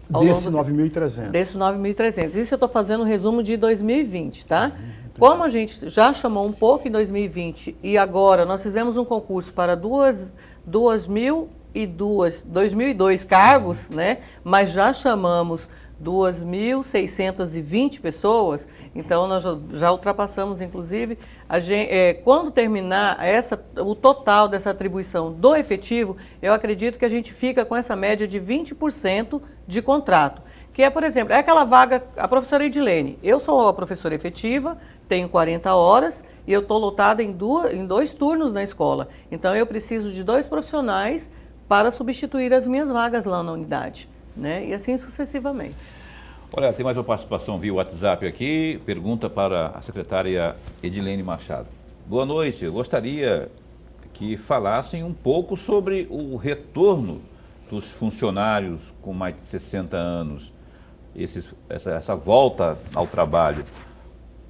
S2: Desses 9.300.
S3: Desses 9.300. Isso eu estou fazendo um resumo de 2020, tá? Como a gente já chamou um pouco em 2020 e agora nós fizemos um concurso para 2.002 cargos, né? Mas já chamamos 2.620 pessoas, então nós já ultrapassamos, inclusive, quando terminar o total dessa atribuição do efetivo, eu acredito que a gente fica com essa média de 20% de contrato, que é, por exemplo, é aquela vaga, a professora Edilene, eu sou a professora efetiva, tenho 40 horas e eu estou lotada em 2 turnos na escola, então eu preciso de 2 profissionais para substituir as minhas vagas lá na unidade. Né? E assim sucessivamente.
S1: Olha, tem mais uma participação via WhatsApp aqui, pergunta para a secretária Edilene Machado. Boa noite, eu gostaria que falassem um pouco sobre o retorno dos funcionários com mais de 60 anos, essa volta ao trabalho.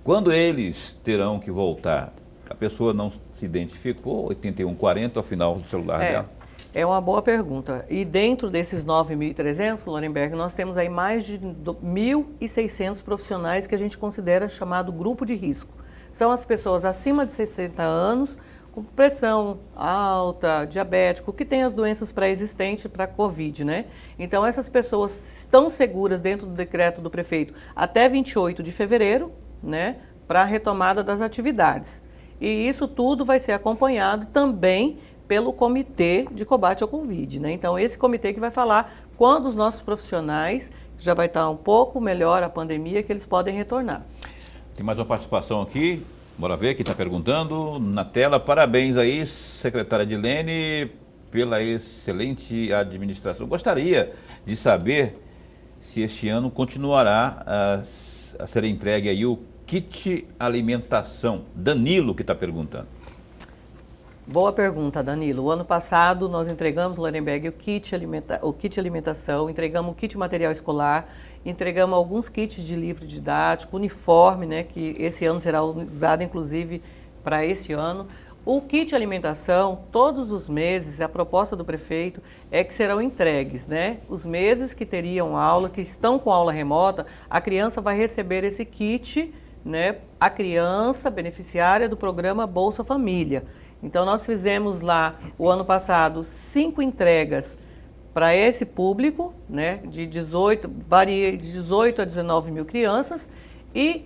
S1: Quando eles terão que voltar? A pessoa não se identificou, 8140 ao final do celular dela.
S3: É uma boa pergunta. E dentro desses 9.300, Lorenberg, nós temos aí mais de 1.600 profissionais que a gente considera chamado grupo de risco. São as pessoas acima de 60 anos, com pressão alta, diabético, que tem as doenças pré-existentes para a Covid, né? Então, essas pessoas estão seguras dentro do decreto do prefeito até 28 de fevereiro, né? Para a retomada das atividades. E isso tudo vai ser acompanhado também pelo Comitê de Combate ao Covid, né? Então, esse comitê que vai falar quando os nossos profissionais, já vai estar um pouco melhor a pandemia, que eles podem retornar.
S1: Tem mais uma participação aqui, bora ver quem está perguntando na tela. Parabéns aí, secretária Edilene, pela excelente administração. Gostaria de saber se este ano continuará a ser entregue aí o kit alimentação. Danilo que está perguntando.
S3: Boa pergunta, Danilo. O ano passado nós entregamos, Lorenberg, o kit alimentação, entregamos o kit material escolar, entregamos alguns kits de livro didático, uniforme, né, que esse ano será usado inclusive para esse ano. O kit alimentação, todos os meses, a proposta do prefeito é que serão entregues, né? Os meses que teriam aula, que estão com aula remota, a criança vai receber esse kit, né? A criança beneficiária do programa Bolsa Família. Então, nós fizemos lá, o ano passado, 5 entregas para esse público, né, varia de 18 a 19 mil crianças, e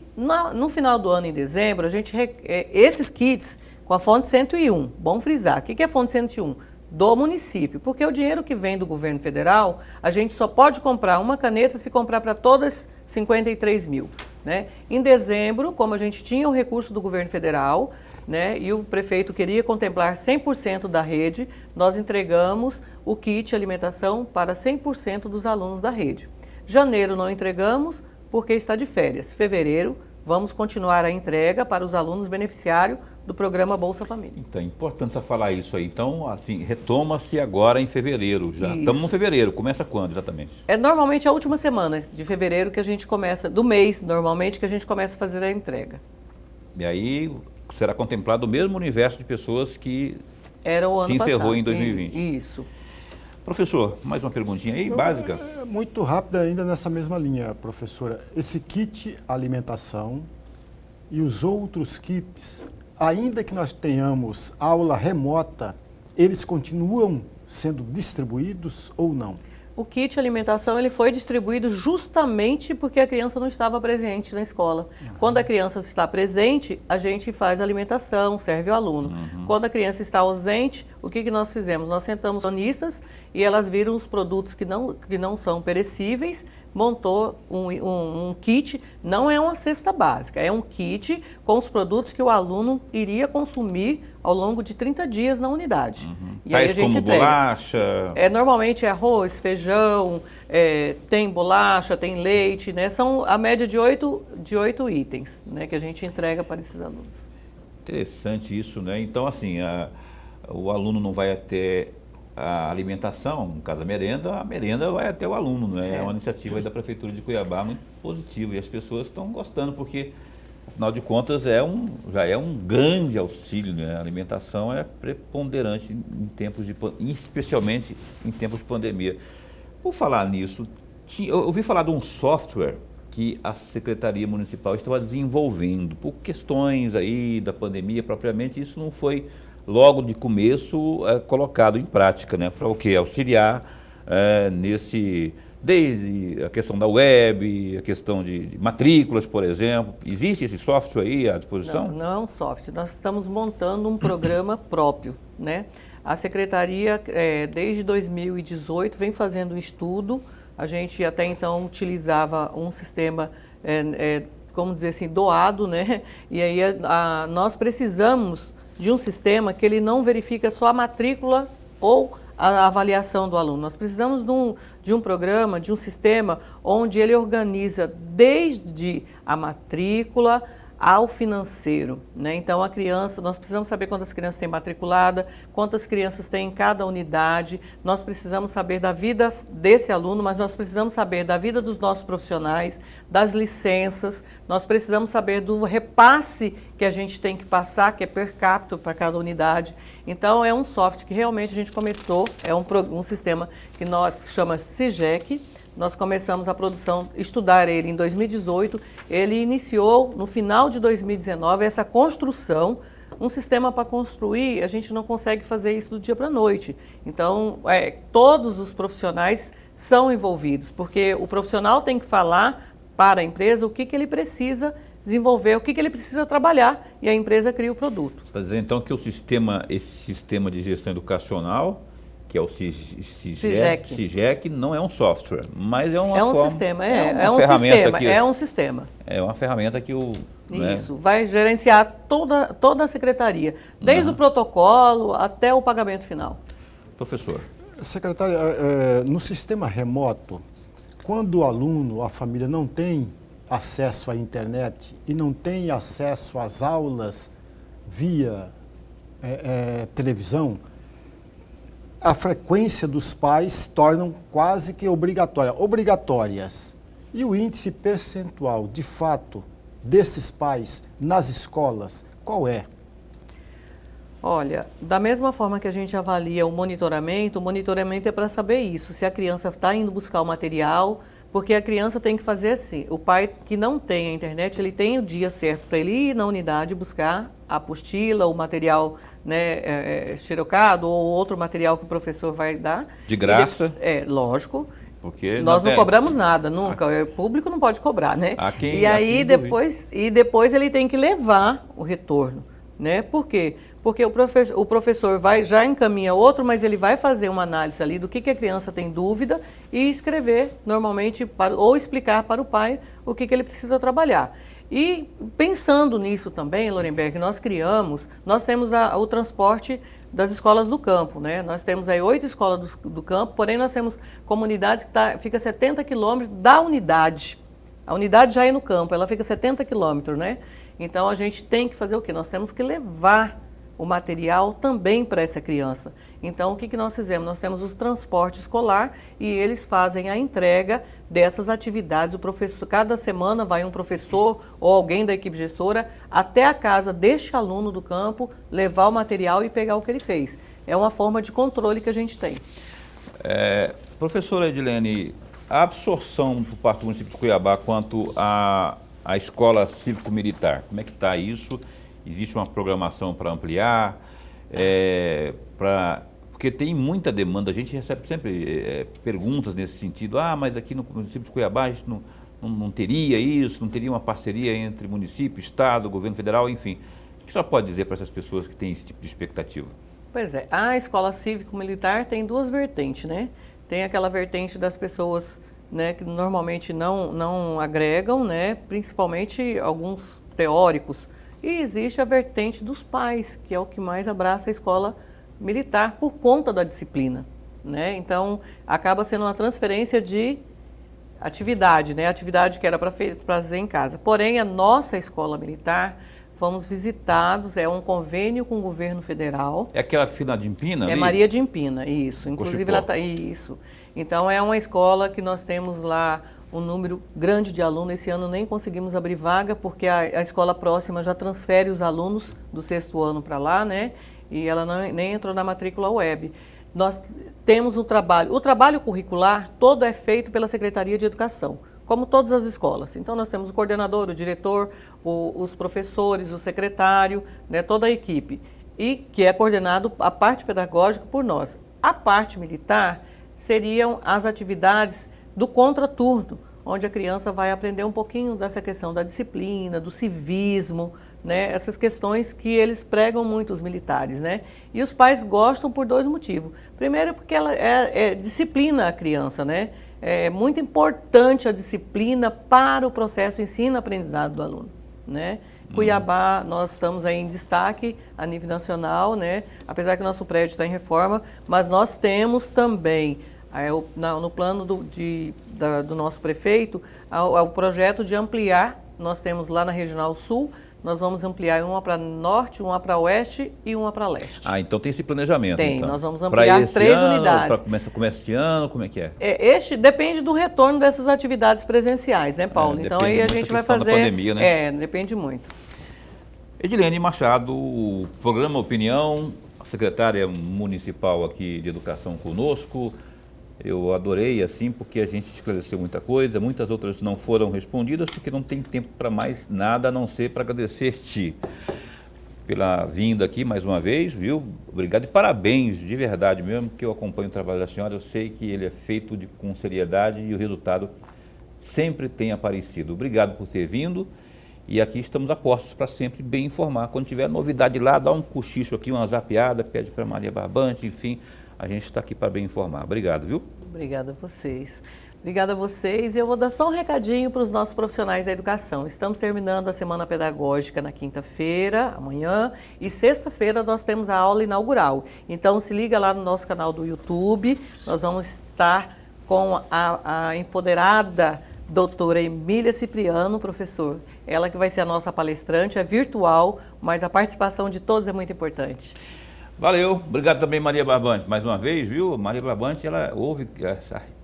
S3: no final do ano, em dezembro, a gente, esses kits com a fonte 101, bom frisar, o que é fonte 101? Do município, porque o dinheiro que vem do governo federal, a gente só pode comprar uma caneta se comprar para todas 53 mil. Né? Em dezembro, como a gente tinha o recurso do governo federal, né, e o prefeito queria contemplar 100% da rede, nós entregamos o kit alimentação para 100% dos alunos da rede. Janeiro não entregamos porque está de férias. Fevereiro, vamos continuar a entrega para os alunos beneficiários do programa Bolsa Família.
S1: Então, é importante você falar isso aí. Então, assim, retoma-se agora em fevereiro. Já estamos no fevereiro. Começa quando, exatamente?
S3: É normalmente a última semana de fevereiro que a gente começa, do mês, normalmente, que a gente começa a fazer a entrega.
S1: E aí será contemplado o mesmo universo de pessoas que
S3: era o ano
S1: se encerrou
S3: passado.
S1: Em 2020.
S3: Isso.
S1: Professor, mais uma perguntinha aí, básica.
S2: Muito rápida ainda nessa mesma linha, professora. Esse kit alimentação e os outros kits, ainda que nós tenhamos aula remota, eles continuam sendo distribuídos ou não?
S3: O kit alimentação ele foi distribuído justamente porque a criança não estava presente na escola. Quando a criança está presente, a gente faz a alimentação, serve o aluno. Quando a criança está ausente, o que nós fizemos? Nós sentamos nutricionistas e elas viram os produtos que não são perecíveis, montou um kit, não é uma cesta básica, é um kit com os produtos que o aluno iria consumir ao longo de 30 dias na unidade. E aí a gente
S1: como
S3: entrega.
S1: bolacha?
S3: Normalmente é arroz, feijão, tem bolacha, tem leite, né? São a média de 8 itens, né, que a gente entrega para esses alunos.
S1: Interessante isso, né? Então, assim, o aluno não vai até a alimentação, no caso a merenda vai até o aluno, né? É uma iniciativa aí da Prefeitura de Cuiabá muito positiva e as pessoas estão gostando porque, afinal de contas, já é um grande auxílio, né? A alimentação é preponderante especialmente em tempos de pandemia. Por falar nisso, eu ouvi falar de um software que a Secretaria Municipal estava desenvolvendo por questões aí da pandemia propriamente, isso não foi logo de começo colocado em prática, né? Para o quê? Auxiliar desde a questão da web, a questão de matrículas, por exemplo. Existe esse software aí à disposição?
S3: Não é um software. Nós estamos montando um programa próprio, né? A Secretaria, desde 2018, vem fazendo um estudo. A gente até então utilizava um sistema, como dizer assim, doado, né? E aí nós precisamos de um sistema que ele não verifica só a matrícula ou a avaliação do aluno. Nós precisamos de um programa, de um sistema onde ele organiza desde a matrícula, ao financeiro, né? Então a criança, nós precisamos saber quantas crianças tem matriculada, quantas crianças tem em cada unidade, nós precisamos saber da vida desse aluno, mas nós precisamos saber da vida dos nossos profissionais, das licenças, nós precisamos saber do repasse que a gente tem que passar, que é per capita para cada unidade. Então é um software que realmente a gente começou, é um sistema que nós chama SIGEC. Nós começamos a produção, estudar ele em 2018, ele iniciou no final de 2019 essa construção, um sistema para construir, a gente não consegue fazer isso do dia para a noite. Então, todos os profissionais são envolvidos, porque o profissional tem que falar para a empresa o que ele precisa desenvolver, o que ele precisa trabalhar, e a empresa cria o produto.
S1: Está dizendo então que esse sistema de gestão educacional, que é o SIGEC, não é um software, mas é uma
S3: sistema, é um sistema.
S1: É uma ferramenta que
S3: Isso, vai gerenciar toda a secretaria, desde o protocolo até o pagamento final.
S1: Professor.
S2: Secretária, no sistema remoto, quando o aluno, a família não tem acesso à internet e não tem acesso às aulas via televisão, a frequência dos pais tornam quase que obrigatórias. E o índice percentual, de fato, desses pais nas escolas, qual é?
S3: Olha, da mesma forma que a gente avalia o monitoramento é para saber isso, se a criança está indo buscar o material, porque a criança tem que fazer assim, o pai que não tem a internet, ele tem o dia certo para ele ir na unidade buscar a apostila, o material, né, xerocado ou outro material que o professor vai dar.
S1: De graça?
S3: Lógico.
S1: Porque
S3: nós não cobramos nada, nunca. O público não pode cobrar, né? E depois ele tem que levar o retorno, né? Por quê? Porque o professor já encaminha outro, mas ele vai fazer uma análise ali do que a criança tem dúvida e escrever normalmente ou explicar para o pai o que ele precisa trabalhar. E pensando nisso também, Lorenberg, nós temos o transporte das escolas do campo, né? Nós temos aí 8 escolas do campo, porém nós temos comunidades que fica 70 quilômetros da unidade. A unidade já é no campo, ela fica 70 quilômetros, né? Então a gente tem que fazer o quê? Nós temos que levar o material também para essa criança. Então o que nós fizemos? Nós temos os transportes escolar e eles fazem a entrega dessas atividades. O professor, cada semana vai um professor ou alguém da equipe gestora até a casa deste aluno do campo, levar o material e pegar o que ele fez. É uma forma de controle que a gente tem.
S1: Professora Edilene, a absorção por parte do município de Cuiabá quanto à escola cívico-militar, como é que está isso? Existe uma programação para ampliar? Porque tem muita demanda, a gente recebe sempre perguntas nesse sentido. Mas aqui no município de Cuiabá a gente não teria isso, não teria uma parceria entre município, estado, governo federal, enfim. O que a senhora pode dizer para essas pessoas que têm esse tipo de expectativa?
S3: Pois é, a escola cívico-militar tem duas vertentes, né? Tem aquela vertente das pessoas, né, que normalmente não agregam, né, principalmente alguns teóricos. E existe a vertente dos pais, que é o que mais abraça a escola militar por conta da disciplina, né? Então, acaba sendo uma transferência de atividade, né? Atividade que era para fazer em casa. Porém, a nossa escola militar, fomos visitados, é um convênio com o governo federal.
S1: É aquela que fica na Dimpina?
S3: É ali? Maria Dimpina, isso. Inclusive, ela tá, isso. Então, é uma escola que nós temos lá um número grande de alunos. Esse ano nem conseguimos abrir vaga, porque a escola próxima já transfere os alunos do 6º ano para lá, né? E ela nem entrou na matrícula web. Nós temos o trabalho curricular todo é feito pela Secretaria de Educação, como todas as escolas. Então nós temos o coordenador, o diretor, os professores, o secretário, né, toda a equipe, e que é coordenado a parte pedagógica por nós. A parte militar seriam as atividades do contraturno, onde a criança vai aprender um pouquinho dessa questão da disciplina, do civismo, né? Essas questões que eles pregam muito, os militares, né? E os pais gostam por 2 motivos. Primeiro, porque ela disciplina a criança, né? É muito importante a disciplina para o processo ensino-aprendizado do aluno, né? Cuiabá, nós estamos aí em destaque a nível nacional, né? Apesar que nosso prédio está em reforma, mas nós temos também no plano do nosso prefeito, o projeto de ampliar. Nós temos lá na Regional Sul, nós vamos ampliar uma para norte, uma para oeste e uma para leste.
S1: Ah, então tem esse planejamento.
S3: Tem,
S1: então.
S3: nós vamos ampliar 3 unidades.
S1: Começa esse ano, como é que é?
S3: Este depende do retorno dessas atividades presenciais, né, Paulo? Então aí a gente vai fazer.
S1: Da pandemia, né?
S3: Depende muito.
S1: Edilene Machado, o programa Opinião, a secretária municipal aqui de educação conosco. Eu adorei, assim, porque a gente esclareceu muita coisa, muitas outras não foram respondidas, porque não tem tempo para mais nada, a não ser para agradecer-te pela vinda aqui mais uma vez, viu? Obrigado e parabéns, de verdade mesmo, que eu acompanho o trabalho da senhora, eu sei que ele é feito com seriedade e o resultado sempre tem aparecido. Obrigado por ter vindo e aqui estamos a postos para sempre bem informar. Quando tiver novidade lá, dá um cochicho aqui, uma zapeada, pede para Maria Barbante, enfim... A gente está aqui para bem informar. Obrigado, viu?
S3: Obrigada a vocês. Obrigada a vocês. E eu vou dar só um recadinho para os nossos profissionais da educação. Estamos terminando a semana pedagógica na quinta-feira, amanhã, e sexta-feira nós temos a aula inaugural. Então se liga lá no nosso canal do YouTube. Nós vamos estar com a empoderada doutora Emília Cipriano, professor. Ela que vai ser a nossa palestrante, é virtual, mas a participação de todos é muito importante.
S1: Valeu, obrigado também Maria Barbante, mais uma vez, viu? Maria Barbante, ela ouve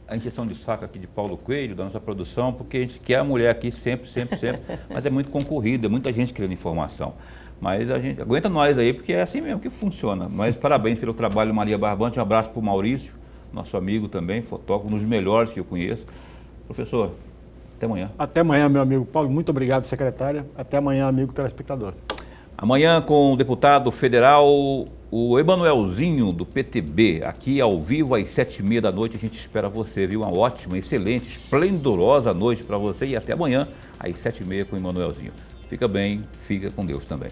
S1: a injeção de saco aqui de Paulo Coelho, da nossa produção, porque a gente quer a mulher aqui sempre, mas é muito concorrida, é muita gente querendo informação. Mas a gente, aguenta nós aí, porque é assim mesmo que funciona. Mas parabéns pelo trabalho, Maria Barbante, um abraço para o Maurício, nosso amigo também, fotógrafo, um dos melhores que eu conheço. Professor, até amanhã.
S2: Até amanhã, meu amigo Paulo, muito obrigado, secretária. Até amanhã, amigo telespectador.
S1: Amanhã com o deputado federal, o Emanuelzinho do PTB, aqui ao vivo às 7h30 da noite, a gente espera você, viu? Uma ótima, excelente, esplendorosa noite para você e até amanhã às 7h30 com o Emanuelzinho. Fica bem, fica com Deus também.